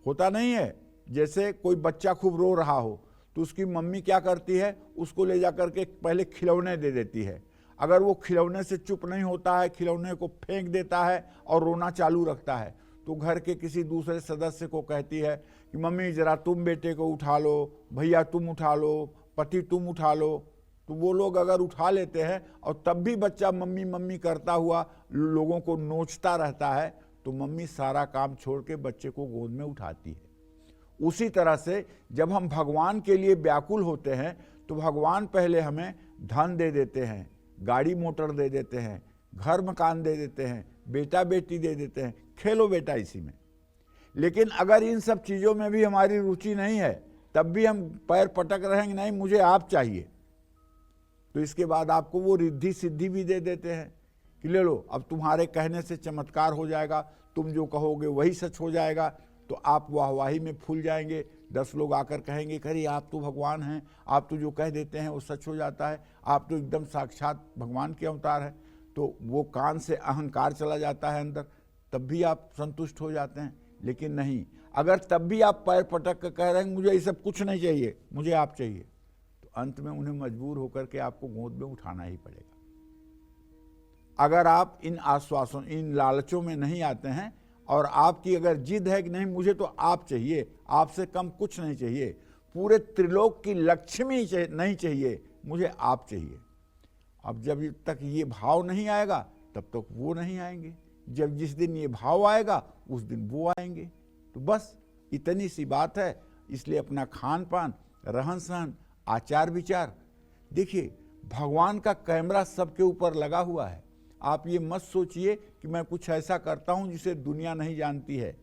होता नहीं है, जैसे कोई बच्चा खूब रो रहा हो तो उसकी मम्मी क्या करती है, उसको ले जाकर के पहले खिलौने दे देती है। अगर वो खिलौने से चुप नहीं होता है, खिलौने को फेंक देता है और रोना चालू रखता है, तो घर के किसी दूसरे सदस्य को कहती है कि मम्मी जरा तुम बेटे को उठा लो, भैया तुम उठा लो, पति तुम उठा लो। तो वो लोग अगर उठा लेते हैं और तब भी बच्चा मम्मी मम्मी करता हुआ लोगों को नोचता रहता है, तो मम्मी सारा काम छोड़ के बच्चे को गोद में उठाती है। उसी तरह से जब हम भगवान के लिए व्याकुल होते हैं तो भगवान पहले हमें धन दे देते हैं, गाड़ी मोटर दे देते हैं, घर मकान दे देते हैं, बेटा बेटी दे देते हैं, खेलो बेटा इसी में। लेकिन अगर इन सब चीज़ों में भी हमारी रुचि नहीं है, तब भी हम पैर पटक रहेंगे, नहीं मुझे आप चाहिए, तो इसके बाद आपको वो रिद्धि सिद्धि भी दे देते हैं कि ले लो, अब तुम्हारे कहने से चमत्कार हो जाएगा, तुम जो कहोगे वही सच हो जाएगा। तो आप वाहवाही में फूल जाएंगे, 10 लोग आकर कहेंगे अरे आप तो भगवान हैं, आप तो जो कह देते हैं वो सच हो जाता है, आप तो एकदम साक्षात भगवान के अवतार हैं। तो वो कान से अहंकार चला जाता है अंदर, तब भी आप संतुष्ट हो जाते हैं। लेकिन नहीं, अगर तब भी आप पैर पटक कर कह रहे हैं मुझे ये सब कुछ नहीं चाहिए, मुझे आप चाहिए, तो अंत में उन्हें मजबूर होकर के आपको गोद में उठाना ही पड़ेगा। अगर आप इन आश्वासों, इन लालचों में नहीं आते हैं और आपकी अगर जिद है कि नहीं मुझे तो आप चाहिए, आपसे कम कुछ नहीं चाहिए, पूरे त्रिलोक की लक्ष्मी नहीं चाहिए, मुझे आप चाहिए। अब जब तक ये भाव नहीं आएगा तब तक वो नहीं आएंगे, जब जिस दिन ये भाव आएगा उस दिन वो आएंगे। तो बस इतनी सी बात है। इसलिए अपना खान पान, रहन सहन, आचार विचार देखिए, भगवान का कैमरा सबके ऊपर लगा हुआ है। आप ये मत सोचिए कि मैं कुछ ऐसा करता हूं जिसे दुनिया नहीं जानती है।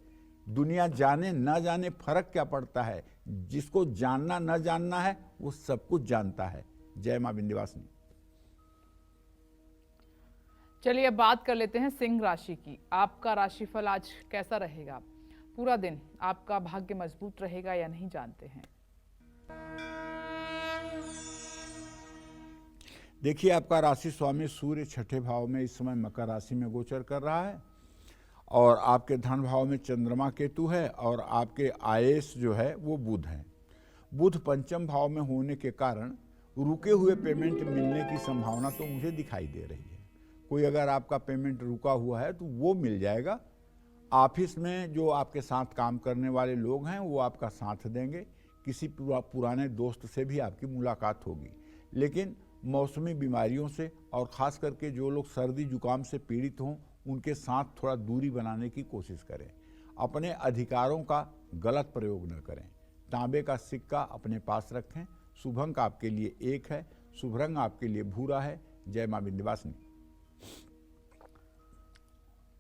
दुनिया जाने ना जाने फर्क क्या पड़ता है, जिसको जानना न जानना है वो सब कुछ जानता है। जय मां विंध्यवासिनी। चलिए अब बात कर लेते हैं सिंह राशि की। आपका राशिफल आज कैसा रहेगा? पूरा दिन आपका भाग्य मजबूत रहेगा या नहीं, जानते हैं। देखिए, आपका राशि स्वामी सूर्य 6ठे भाव में इस समय मकर राशि में गोचर कर रहा है और आपके धन भाव में चंद्रमा केतु है और आपके आयेश जो है वो बुध है। बुध पंचम भाव में होने के कारण रुके हुए पेमेंट मिलने की संभावना तो मुझे दिखाई दे रही है। कोई अगर आपका पेमेंट रुका हुआ है तो वो मिल जाएगा। ऑफिस में जो आपके साथ काम करने वाले लोग हैं वो आपका साथ देंगे। किसी पुराने दोस्त से भी आपकी मुलाकात होगी। लेकिन मौसमी बीमारियों से और ख़ास करके जो लोग सर्दी जुकाम से पीड़ित हों उनके साथ थोड़ा दूरी बनाने की कोशिश करें। अपने अधिकारों का गलत प्रयोग न करें। तांबे का सिक्का अपने पास रखें। शुभ अंक आपके लिए 1 है। शुभ रंग आपके लिए भूरा है। जय मां विंध्यवासिनी।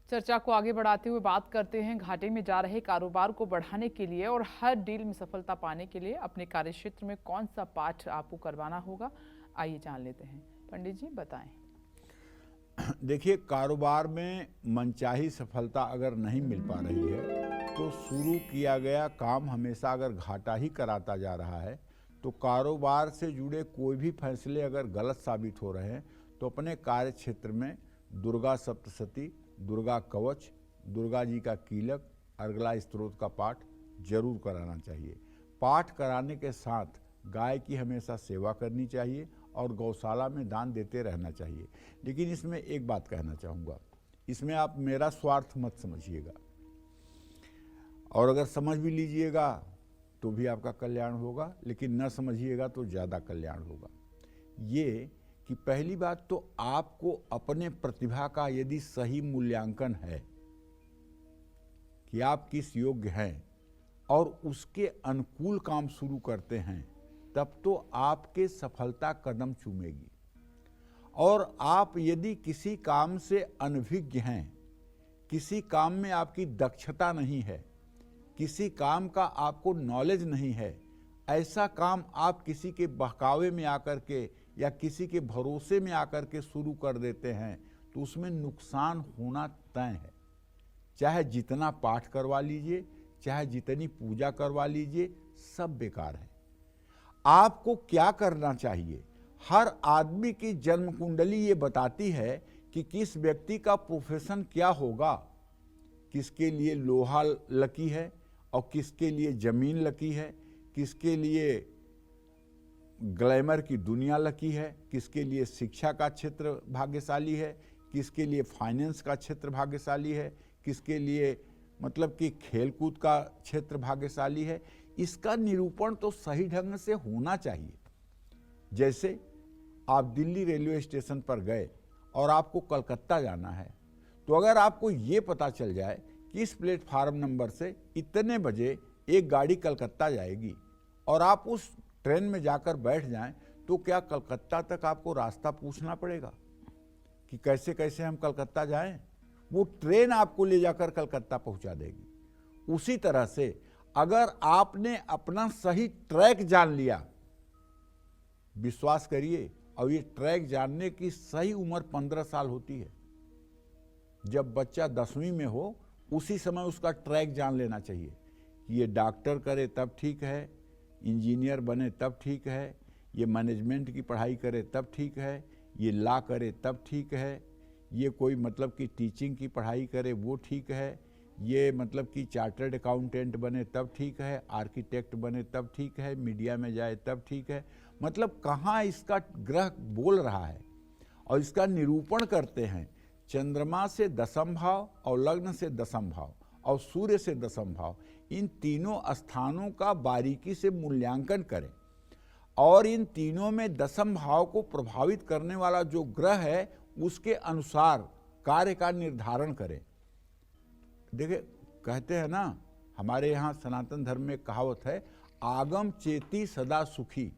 चर्चा को आगे बढ़ाते हुए बात करते हैं घाटे में जा रहे कारोबार को बढ़ाने के लिए और हर डील में सफलता पाने के लिए अपने कार्यक्षेत्र में कौन सा पाठ आपको करवाना होगा। आइए जान लेते हैं। पंडित जी बताएं। देखिए, कारोबार में मनचाही सफलता अगर नहीं मिल पा रही है तो शुरू किया गया काम हमेशा अगर घाटा ही कराता जा रहा है तो कारोबार से जुड़े कोई भी फैसले अगर गलत साबित हो रहे हैं तो अपने कार्य क्षेत्र में दुर्गा सप्तशती, दुर्गा कवच, दुर्गा जी का कीलक, अर्गला स्तोत्र का पाठ जरूर कराना चाहिए। पाठ कराने के साथ गाय की हमेशा सेवा करनी चाहिए और गौशाला में दान देते रहना चाहिए। लेकिन इसमें एक बात कहना चाहूँगा, इसमें आप मेरा स्वार्थ मत समझिएगा और अगर समझ भी लीजिएगा तो भी आपका कल्याण होगा, लेकिन न समझिएगा तो ज़्यादा कल्याण होगा। ये कि पहली बात तो आपको अपने प्रतिभा का यदि सही मूल्यांकन है कि आप किस योग्य हैं और उसके अनुकूल काम शुरू करते हैं, तब तो आपके सफलता कदम चूमेगी। और आप यदि किसी काम से अनभिज्ञ हैं, किसी काम में आपकी दक्षता नहीं है, किसी काम का आपको नॉलेज नहीं है, ऐसा काम आप किसी के बहकावे में आकर के या किसी के भरोसे में आकर के शुरू कर देते हैं, तो उसमें नुकसान होना तय है। चाहे जितना पाठ करवा लीजिए, चाहे जितनी पूजा करवा लीजिए, सब बेकार है। आपको क्या करना चाहिए? हर आदमी की जन्म कुंडली ये बताती है कि किस व्यक्ति का प्रोफेशन क्या होगा, किसके लिए लोहा लकी है और किसके लिए जमीन लकी है, किसके लिए ग्लैमर की दुनिया लकी है, किसके लिए शिक्षा का क्षेत्र भाग्यशाली है, किसके लिए फाइनेंस का क्षेत्र भाग्यशाली है, किसके लिए मतलब कि खेलकूद का क्षेत्र भाग्यशाली है। इसका निरूपण तो सही ढंग से होना चाहिए। जैसे आप दिल्ली रेलवे स्टेशन पर गए और आपको कलकत्ता जाना है, तो अगर आपको ये पता चल जाए कि इस प्लेटफार्म नंबर से इतने बजे एक गाड़ी कलकत्ता जाएगी और आप उस ट्रेन में जाकर बैठ जाएं, तो क्या कलकत्ता तक आपको रास्ता पूछना पड़ेगा कि कैसे कैसे हम कलकत्ता जाएं? वो ट्रेन आपको ले जाकर कलकत्ता पहुंचा देगी। उसी तरह से अगर आपने अपना सही ट्रैक जान लिया, विश्वास करिए, और ये ट्रैक जानने की सही उम्र 15 साल होती है। जब बच्चा 10वीं में हो, उसी समय उसका ट्रैक जान लेना चाहिए कि ये डॉक्टर करे तब ठीक है, इंजीनियर बने तब ठीक है, ये मैनेजमेंट की पढ़ाई करे तब ठीक है, ये लॉ करे तब ठीक है, ये कोई मतलब कि टीचिंग की पढ़ाई करे वो ठीक है, ये मतलब कि चार्टर्ड अकाउंटेंट बने तब ठीक है, आर्किटेक्ट बने तब ठीक है, मीडिया में जाए तब ठीक है। मतलब कहाँ इसका ग्रह बोल रहा है, और इसका निरूपण करते हैं। चंद्रमा से दशम भाव और लग्न से दशम भाव और सूर्य से दशम भाव, इन तीनों स्थानों का बारीकी से मूल्यांकन करें और इन तीनों में दशम भाव को प्रभावित करने वाला जो ग्रह है उसके अनुसार कार्य का निर्धारण करें। देखिए, कहते हैं ना, हमारे यहाँ सनातन धर्म में कहावत है, आगम चेती सदा सुखी।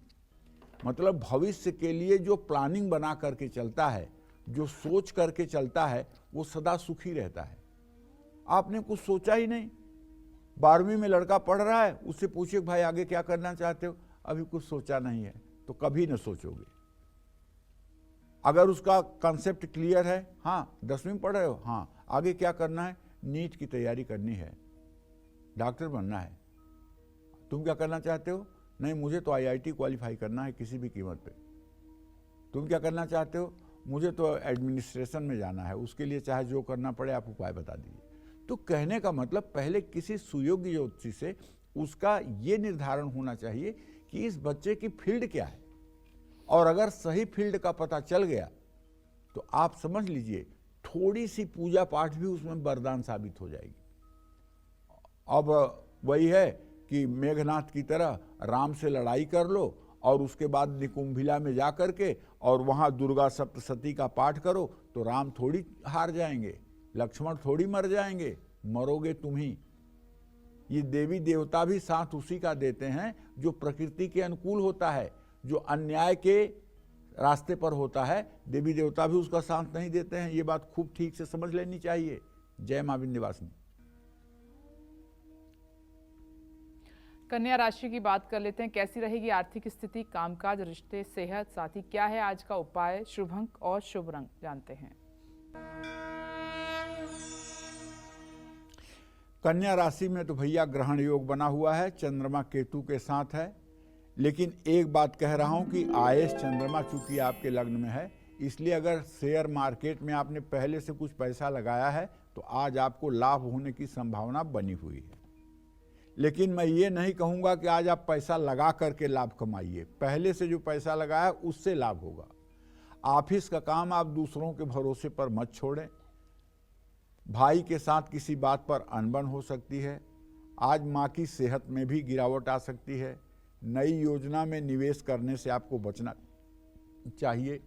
मतलब भविष्य के लिए जो प्लानिंग बना करके चलता है, जो सोच करके चलता है, वो सदा सुखी रहता है। आपने कुछ सोचा ही नहीं, 12वीं में लड़का पढ़ रहा है, उससे पूछिए भाई आगे क्या करना चाहते हो, अभी कुछ सोचा नहीं है, तो कभी न सोचोगे। अगर उसका कॉन्सेप्ट क्लियर है, हाँ 10वीं में पढ़ रहे हो, हाँ आगे क्या करना है, नीट की तैयारी करनी है, डॉक्टर बनना है। तुम क्या करना चाहते हो? नहीं, मुझे तो IIT क्वालिफाई करना है किसी भी कीमत पे। तुम क्या करना चाहते हो? मुझे तो एडमिनिस्ट्रेशन में जाना है, उसके लिए चाहे जो करना पड़े आप उपाय बता दीजिए। तो कहने का मतलब पहले किसी सुयोग्य ज्योतिषी से उसका ये निर्धारण होना चाहिए कि इस बच्चे की फील्ड क्या है, और अगर सही फील्ड का पता चल गया तो आप समझ लीजिए थोड़ी सी पूजा पाठ भी उसमें वरदान साबित हो जाएगी। अब वही है कि मेघनाथ की तरह राम से लड़ाई कर लो और उसके बाद निकुंभिला में जा करके और वहाँ दुर्गा सप्तशती का पाठ करो, तो राम थोड़ी हार जाएंगे, लक्ष्मण थोड़ी मर जाएंगे, मरोगे तुम ही। ये देवी देवता भी साथ उसी का देते हैं जो प्रकृति के अनुकूल होता है, जो अन्याय के रास्ते पर होता है, देवी देवता भी उसका साथ नहीं देते हैं। ये बात खूब ठीक से समझ लेनी चाहिए। जय मां विंध्यवासिनी। कन्या राशि की बात कर लेते हैं। कैसी रहेगी आर्थिक स्थिति, कामकाज, रिश्ते, सेहत, साथी? क्या है आज का उपाय? शुभ अंक और शुभ रंग जानते हैं। कन्या राशि में तो भैया ग्रहण योग बना हुआ है, चंद्रमा केतु के साथ है। लेकिन एक बात कह रहा हूं कि आयेश चंद्रमा चूंकि आपके लग्न में है, इसलिए अगर शेयर मार्केट में आपने पहले से कुछ पैसा लगाया है तो आज आपको लाभ होने की संभावना बनी हुई है। लेकिन मैं ये नहीं कहूँगा कि आज आप पैसा लगा करके लाभ कमाइए। पहले से जो पैसा लगाया उससे लाभ होगा। ऑफिस का काम आप दूसरों के भरोसे पर मत छोड़ें। भाई के साथ किसी बात पर अनबन हो सकती है। आज माँ की सेहत में भी गिरावट आ सकती है। नई योजना में निवेश करने से आपको बचना चाहिए।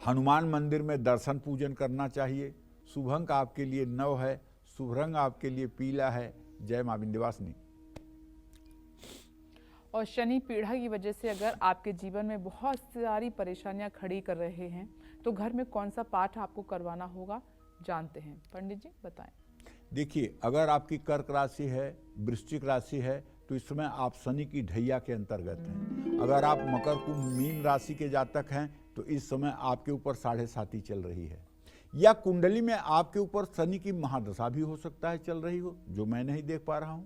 हनुमान मंदिर में दर्शन पूजन करना चाहिए। शुभ अंक आपके लिए 9 है, शुभ रंग आपके लिए पीला है। जय मां विंध्यवासिनी। और शनि पीढ़ा की वजह से अगर आपके जीवन में बहुत सारी परेशानियां खड़ी कर रहे हैं तो घर में कौन सा पाठ आपको करवाना होगा जानते हैं। पंडित जी बताएं। देखिए, अगर आपकी कर्क राशि है, वृश्चिक राशि है, तो इस समय आप शनि की ढैया के अंतर्गत हैं। अगर आप मकर कुंभ मीन राशि के जातक हैं तो इस समय आपके ऊपर 7.5 चल रही है, या कुंडली में आपके ऊपर शनि की महादशा भी हो सकता है चल रही हो, जो मैं नहीं देख पा रहा हूं।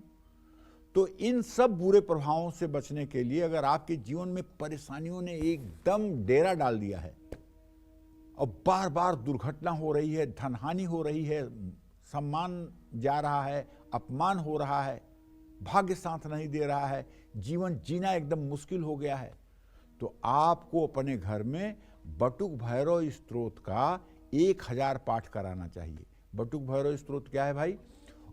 तो इन सब बुरे प्रभावों से बचने के लिए अगर आपके जीवन में परेशानियों ने एकदम डेरा डाल दिया है और बार बार दुर्घटना हो रही है, धनहानि हो रही है, सम्मान जा रहा है, अपमान हो रहा है, भाग्य साथ नहीं दे रहा है, जीवन जीना एकदम मुश्किल हो गया है, तो आपको अपने घर में बटुक भैरव स्तोत्र का 1000 पाठ कराना चाहिए। बटुक भैरव स्तोत्र क्या है भाई?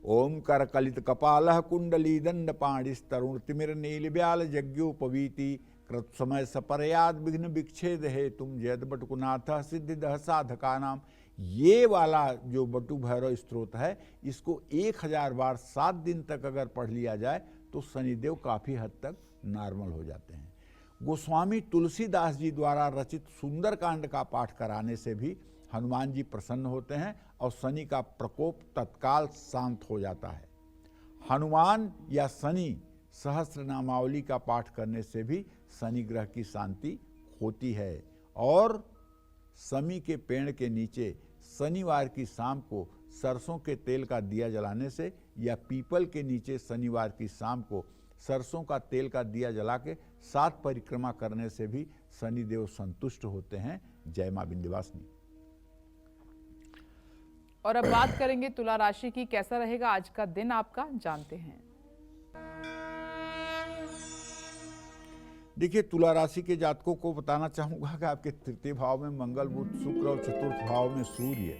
ओम कर कलित कपाल कुंडली दंड पाणिस तरुण तिमिर नील ब्याल यज्ञोपवीति कृत समय सपरयाद विघ्न विक्षेद है तुम जयद बटुकुनाथ सिद्धिदः साधका नाम। ये वाला जो बटुक भैरव स्तोत्र है, इसको 1000 बार 7 दिन तक अगर पढ़ लिया जाए तो शनिदेव काफी हद तक नॉर्मल हो जाते हैं। गोस्वामी तुलसीदास जी द्वारा रचित सुंदरकांड का पाठ कराने से भी हनुमान जी प्रसन्न होते हैं और शनि का प्रकोप तत्काल शांत हो जाता है। हनुमान या शनि सहस्त्र नामावली का पाठ करने से भी शनि ग्रह की शांति होती है। और शमी के पेड़ के नीचे शनिवार की शाम को सरसों के तेल का दिया जलाने से, या पीपल के नीचे शनिवार की शाम को सरसों का तेल का दिया जला के 7 परिक्रमा करने से भी शनिदेव संतुष्ट होते हैं। जय मां विंध्यवासिनी। और अब बात करेंगे तुला राशि की, कैसा रहेगा आज का दिन आपका, जानते हैं। देखिए, तुला राशि के जातकों को बताना चाहूंगा कि आपके तृतीय भाव में मंगल, बुध, शुक्र और चतुर्थ भाव में सूर्य,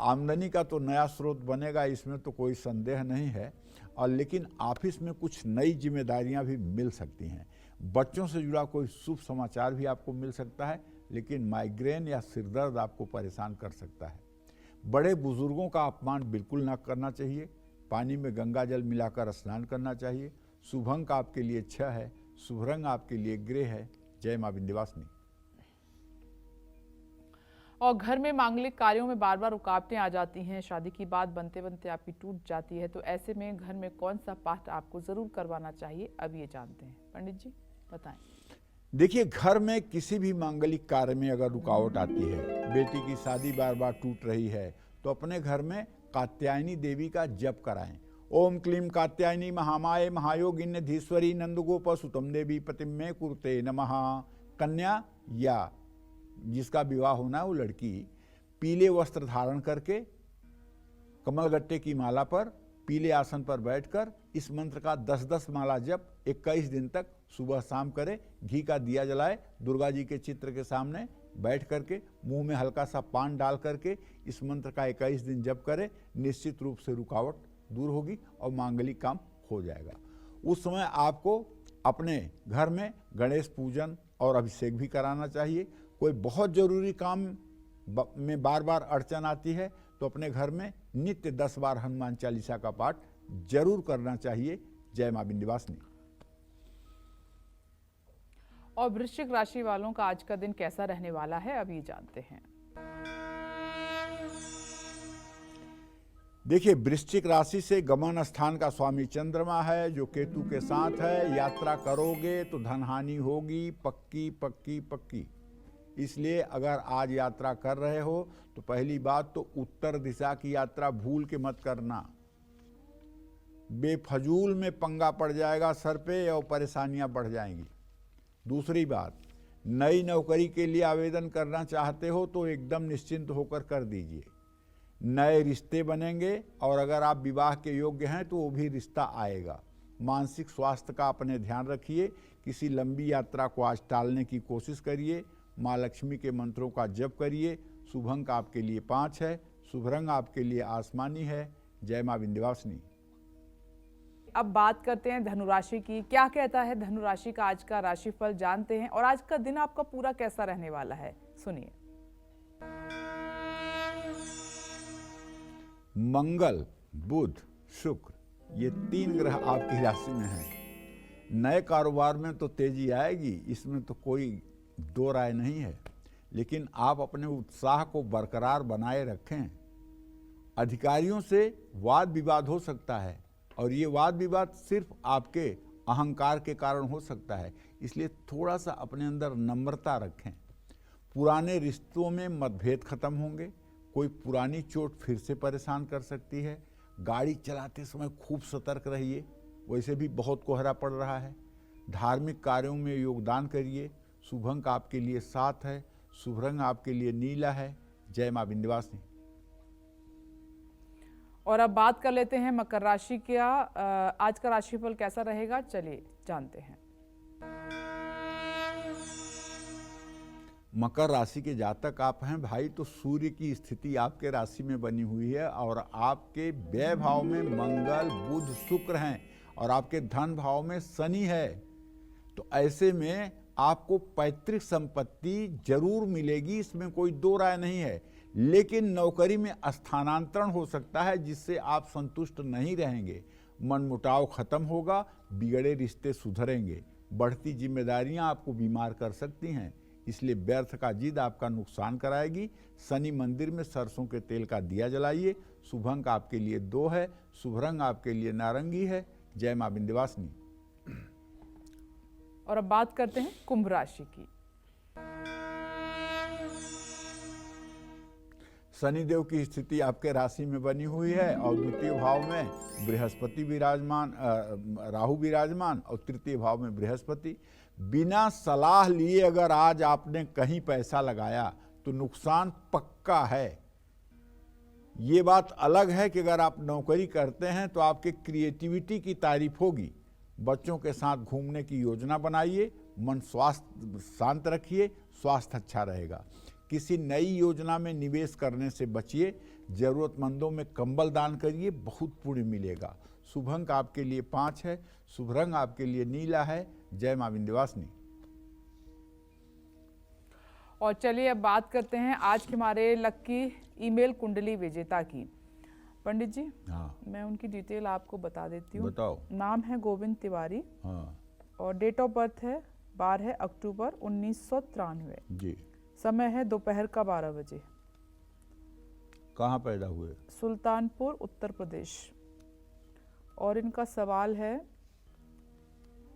आमदनी का तो नया स्रोत बनेगा, इसमें तो कोई संदेह नहीं है। और लेकिन ऑफिस में कुछ नई जिम्मेदारियां भी मिल सकती हैं। बच्चों से जुड़ा कोई शुभ समाचार भी आपको मिल सकता है, लेकिन माइग्रेन या सिरदर्द आपको परेशान कर सकता है। बड़े बुजुर्गों का अपमान बिल्कुल ना करना चाहिए। पानी में गंगा जल मिलाकर स्नान करना चाहिए। शुभ अंक आपके लिए 6 है। शुभ रंग आपके लिए ग्रे है। जय मां विंध्यवासिनी। और घर में मांगलिक कार्यों में बार बार रुकावटें आ जाती हैं, शादी की बात बनते बनते आपकी टूट जाती है, तो ऐसे में घर में कौन सा पाठ आपको जरूर करवाना चाहिए, अब ये जानते हैं। पंडित जी बताएं। देखिए, घर में किसी भी मांगलिक कार्य में अगर रुकावट आती है, बेटी की शादी बार बार टूट रही है, तो अपने घर में कात्यायनी देवी का जप कराएं। ओम क्लीम कात्यायनी महामाये महायोगिन्य धीश्वरी नंदगोप सुतम देवी पतिम में कुरुते नमः। कन्या या जिसका विवाह होना है वो लड़की पीले वस्त्र धारण करके कमलगट्टे की माला पर पीले आसन पर बैठकर इस मंत्र का 10-10 माला जप 21 दिन तक सुबह शाम करे। घी का दिया जलाए, दुर्गा जी के चित्र के सामने बैठ करके मुंह में हल्का सा पान डाल करके इस मंत्र का 21 दिन जप करे। निश्चित रूप से रुकावट दूर होगी और मांगलिक काम हो जाएगा। उस समय आपको अपने घर में गणेश पूजन और अभिषेक भी कराना चाहिए। कोई बहुत जरूरी काम में बार बार अड़चन आती है तो अपने घर में नित्य 10 बार हनुमान चालीसा का पाठ जरूर करना चाहिए। जय मां विंध्यवासिनी। और वृश्चिक राशि वालों का आज का दिन कैसा रहने वाला है, अब ये जानते हैं। देखिए, वृश्चिक राशि से गमन स्थान का स्वामी चंद्रमा है, जो केतु के साथ है। यात्रा करोगे तो धनहानि होगी, पक्की पक्की पक्की। इसलिए अगर आज यात्रा कर रहे हो तो पहली बात तो उत्तर दिशा की यात्रा भूल के मत करना। बेफजूल में पंगा पड़ जाएगा सर पे और परेशानियां बढ़ जाएंगी। दूसरी बात, नई नौकरी के लिए आवेदन करना चाहते हो तो एकदम निश्चिंत होकर कर दीजिए। नए रिश्ते बनेंगे और अगर आप विवाह के योग्य हैं तो वो भी रिश्ता आएगा। मानसिक स्वास्थ्य का अपने ध्यान रखिए। किसी लंबी यात्रा को आज टालने की कोशिश करिए। माँ लक्ष्मी के मंत्रों का जप करिए। शुभ अंक आपके लिए 5 है। शुभ रंग आपके लिए आसमानी है। जय मां विंध्यवासिनी। अब बात करते हैं धनुराशि की। क्या कहता है धनुराशि का आज का राशिफल, जानते हैं। और आज का दिन आपका पूरा कैसा रहने वाला है, सुनिए। मंगल, बुध, शुक्र, ये 3 ग्रह आपकी राशि में हैं। नए कारोबार में तो तेजी आएगी, इसमें तो कोई दो राय नहीं है, लेकिन आप अपने उत्साह को बरकरार बनाए रखें अधिकारियों से वाद विवाद हो सकता है और ये वाद विवाद सिर्फ आपके अहंकार के कारण हो सकता है, इसलिए थोड़ा सा अपने अंदर नम्रता रखें। पुराने रिश्तों में मतभेद खत्म होंगे। कोई पुरानी चोट फिर से परेशान कर सकती है। गाड़ी चलाते समय खूब सतर्क रहिए, वैसे भी बहुत कोहरा पड़ रहा है। धार्मिक कार्यों में योगदान करिए। शुभ अंक आपके लिए 7 है। शुभ रंग आपके लिए नीला है। जय मां विंध्यवासिनी। और अब बात कर लेते हैं मकर राशि का। आज का राशिफल कैसा रहेगा, चलिए जानते हैं। मकर राशि के जातक आप हैं भाई, तो सूर्य की स्थिति आपके राशि में बनी हुई है और आपके व्यय भाव में मंगल, बुध, शुक्र हैं और आपके धन भाव में शनि है। तो ऐसे में आपको पैतृक संपत्ति जरूर मिलेगी, इसमें कोई दो राय नहीं है। लेकिन नौकरी में स्थानांतरण हो सकता है जिससे आप संतुष्ट नहीं रहेंगे। मनमुटाव खत्म होगा, बिगड़े रिश्ते सुधरेंगे। बढ़ती जिम्मेदारियां आपको बीमार कर सकती हैं, इसलिए व्यर्थ का जिद आपका नुकसान कराएगी। शनि मंदिर में सरसों के तेल का दिया जलाइए। शुभ अंक आपके लिए 2 है। शुभ रंग आपके लिए नारंगी है। जय मां विंध्यवासिनी। और अब बात करते हैं कुंभ राशि की। शनिदेव की स्थिति आपके राशि में बनी हुई है और द्वितीय भाव में बृहस्पति विराजमान, राहु विराजमान और तृतीय भाव में बृहस्पति। बिना सलाह लिए अगर आज आपने कहीं पैसा लगाया तो नुकसान पक्का है। ये बात अलग है कि अगर आप नौकरी करते हैं तो आपके क्रिएटिविटी की तारीफ होगी। बच्चों के साथ घूमने की योजना बनाइए। मन स्वास्थ्य शांत रखिए, स्वास्थ्य अच्छा रहेगा। किसी नई योजना में निवेश करने से बचिए। जरूरतमंदों में कंबल दान करिए, बहुत पुण्य मिलेगा। शुभ अंक आपके लिए 5 है। शुभ रंग आपके लिए नीला है। जय मां विंध्यवासिनी। और चलिए अब बात करते हैं आज के हमारे लक्की ईमेल कुंडली विजेता की। पंडित जी, हाँ, मैं उनकी डिटेल आपको बता देती हूँ। बताओ। नाम है गोविंद तिवारी। हाँ और डेट ऑफ बर्थ है 12 अक्टूबर 1993। जी। समय है दोपहर का 12 बजे। कहाँ पैदा हुए? सुल्तानपुर, उत्तर प्रदेश। और इनका सवाल है,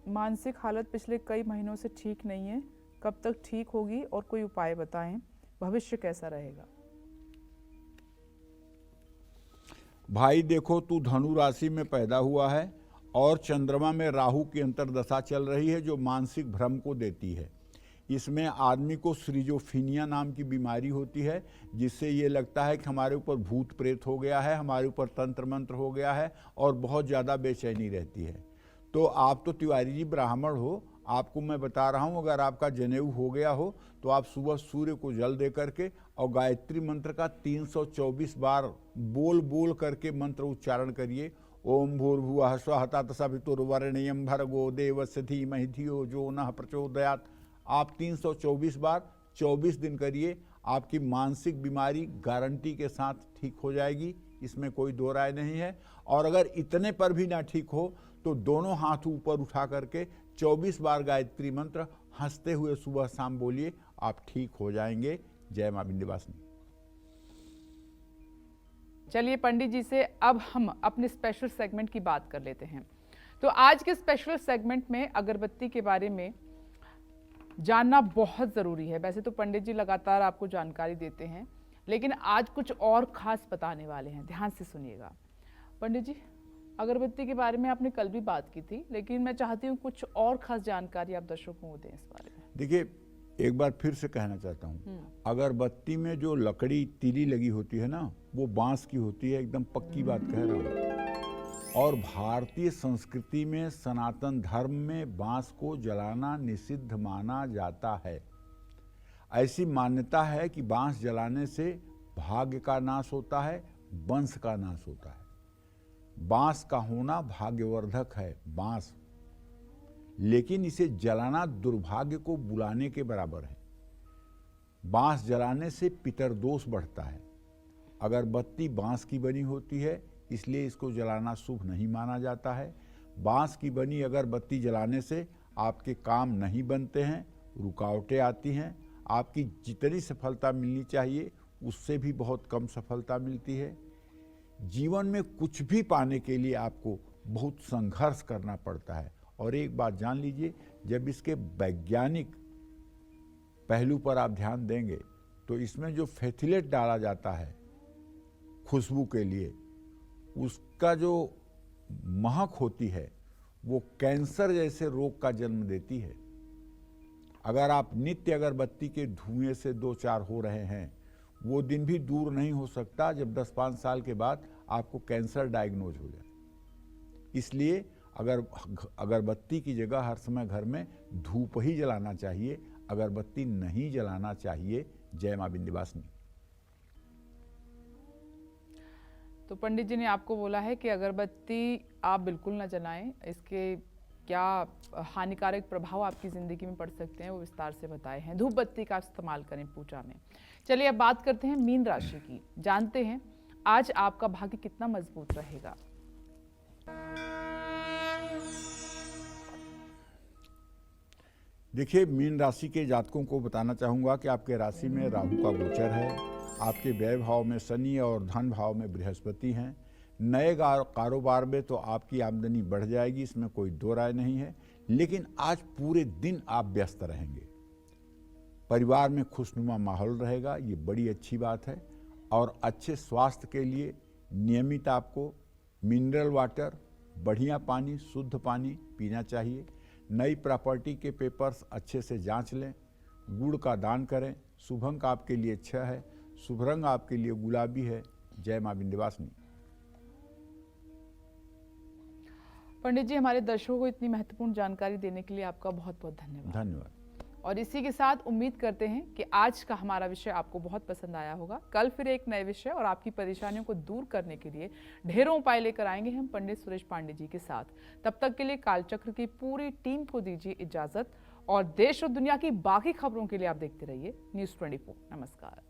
मानसिक हालत पिछले कई महीनों से ठीक नहीं है, कब तक ठीक होगी और कोई उपाय बताएं, भविष्य कैसा रहेगा। भाई देखो, तू धनु राशि में पैदा हुआ है और चंद्रमा में राहु की अंतर्दशा चल रही है जो मानसिक भ्रम को देती है। इसमें आदमी को श्रीजोफीनिया नाम की बीमारी होती है जिससे ये लगता है कि हमारे ऊपर भूत प्रेत हो गया है, हमारे ऊपर तंत्र मंत्र हो गया है और बहुत ज़्यादा बेचैनी रहती है। तो आप तो तिवारी जी ब्राह्मण हो, आपको मैं बता रहा हूँ, अगर आपका जनेऊ हो गया हो तो आप सुबह सूर्य को जल दे करके और गायत्री मंत्र का 324 बार बोल बोल करके मंत्र उच्चारण करिए। ओम भूर्भुवः स्वः तत्सवितुर्वरेण्यं भर्गो देवस्य धीमहि धियो जो नः प्रचोदयात्। आप 324 बार 24 दिन करिए, आपकी मानसिक बीमारी गारंटी के साथ ठीक हो जाएगी, इसमें कोई दो राय नहीं है। और अगर इतने पर भी ना ठीक हो तो दोनों हाथ ऊपर उठा करके 24 बार गायत्री मंत्र हंसते हुए सुबह शाम बोलिए, आप ठीक हो जाएंगे। जय मां विंध्यवासिनी। चलिए पंडित जी से अब हम अपने स्पेशल सेगमेंट की बात कर लेते हैं। तो आज के स्पेशल सेगमेंट में अगरबत्ती के बारे में जानना बहुत ज़रूरी है। वैसे तो पंडित जी लगातार आपको जानकारी देते हैं, लेकिन आज कुछ और खास बताने वाले हैं, ध्यान से सुनिएगा। पंडित जी, अगरबत्ती के बारे में आपने कल भी बात की थी, लेकिन मैं चाहती हूँ कुछ और खास जानकारी आप दर्शकों को दें इस बारे में। देखिए, एक बार फिर से कहना चाहता हूँ, अगरबत्ती में जो लकड़ी तीली लगी होती है ना, वो बांस की होती है, एकदम पक्की बात कह रहा हूँ। और भारतीय संस्कृति में, सनातन धर्म में बांस को जलाना निषिद्ध माना जाता है। ऐसी मान्यता है कि बांस जलाने से भाग्य का नाश होता है, वंश का नाश होता है। बांस का होना भाग्यवर्धक है, बांस, लेकिन इसे जलाना दुर्भाग्य को बुलाने के बराबर है। बांस जलाने से पितरदोष बढ़ता है। अगरबत्ती बांस की बनी होती है, इसलिए इसको जलाना शुभ नहीं माना जाता है। बांस की बनी अगरबत्ती जलाने से आपके काम नहीं बनते हैं, रुकावटें आती हैं, आपकी जितनी सफलता मिलनी चाहिए उससे भी बहुत कम सफलता मिलती है। जीवन में कुछ भी पाने के लिए आपको बहुत संघर्ष करना पड़ता है। और एक बात जान लीजिए, जब इसके वैज्ञानिक पहलू पर आप ध्यान देंगे तो इसमें जो फेथिलेट डाला जाता है खुशबू के लिए, उसका जो महक होती है वो कैंसर जैसे रोग का जन्म देती है। अगर आप नित्य अगरबत्ती के धुएं से दो चार हो रहे हैं, वो दिन भी दूर नहीं हो सकता जब 10-5 साल के बाद आपको कैंसर डायग्नोज हो जाए। इसलिए अगर अगरबत्ती की जगह हर समय घर में धूप ही जलाना चाहिए, अगरबत्ती नहीं जलाना चाहिए। जय मां विंध्यवासिनी। तो पंडित जी ने आपको बोला है कि अगरबत्ती आप बिल्कुल ना जलाएं, इसके क्या हानिकारक प्रभाव आपकी ज़िंदगी में पड़ सकते हैं वो विस्तार से बताए हैं। धूप बत्ती का इस्तेमाल करें पूजा में। चलिए अब बात करते हैं मीन राशि की। जानते हैं आज आपका भाग्य कितना मजबूत रहेगा। देखिए, मीन राशि के जातकों को बताना चाहूँगा कि आपके राशि में राहु का गोचर है, आपके व्यय भाव में शनि और धन भाव में बृहस्पति हैं। नए कारोबार में तो आपकी आमदनी बढ़ जाएगी, इसमें कोई दो राय नहीं है, लेकिन आज पूरे दिन आप व्यस्त रहेंगे। परिवार में खुशनुमा माहौल रहेगा, ये बड़ी अच्छी बात है। और अच्छे स्वास्थ्य के लिए नियमित आपको मिनरल वाटर, बढ़िया पानी, शुद्ध पानी पीना चाहिए। नई प्रॉपर्टी के पेपर्स अच्छे से जांच लें। गुड़ का दान करें। शुभ अंक आपके लिए 6 है। शुभ रंग आपके लिए गुलाबी है। जय मां विंध्यवासिनी। पंडित जी, हमारे दर्शकों को इतनी महत्वपूर्ण जानकारी देने के लिए आपका बहुत बहुत धन्यवाद। धन्यवाद। और इसी के साथ उम्मीद करते हैं कि आज का हमारा विषय आपको बहुत पसंद आया होगा। कल फिर एक नए विषय और आपकी परेशानियों को दूर करने के लिए ढेरों उपाय लेकर आएंगे हम पंडित सुरेश पांडे जी के साथ। तब तक के लिए कालचक्र की पूरी टीम को दीजिए इजाजत और देश और दुनिया की बाकी खबरों के लिए आप देखते रहिए News 24। नमस्कार।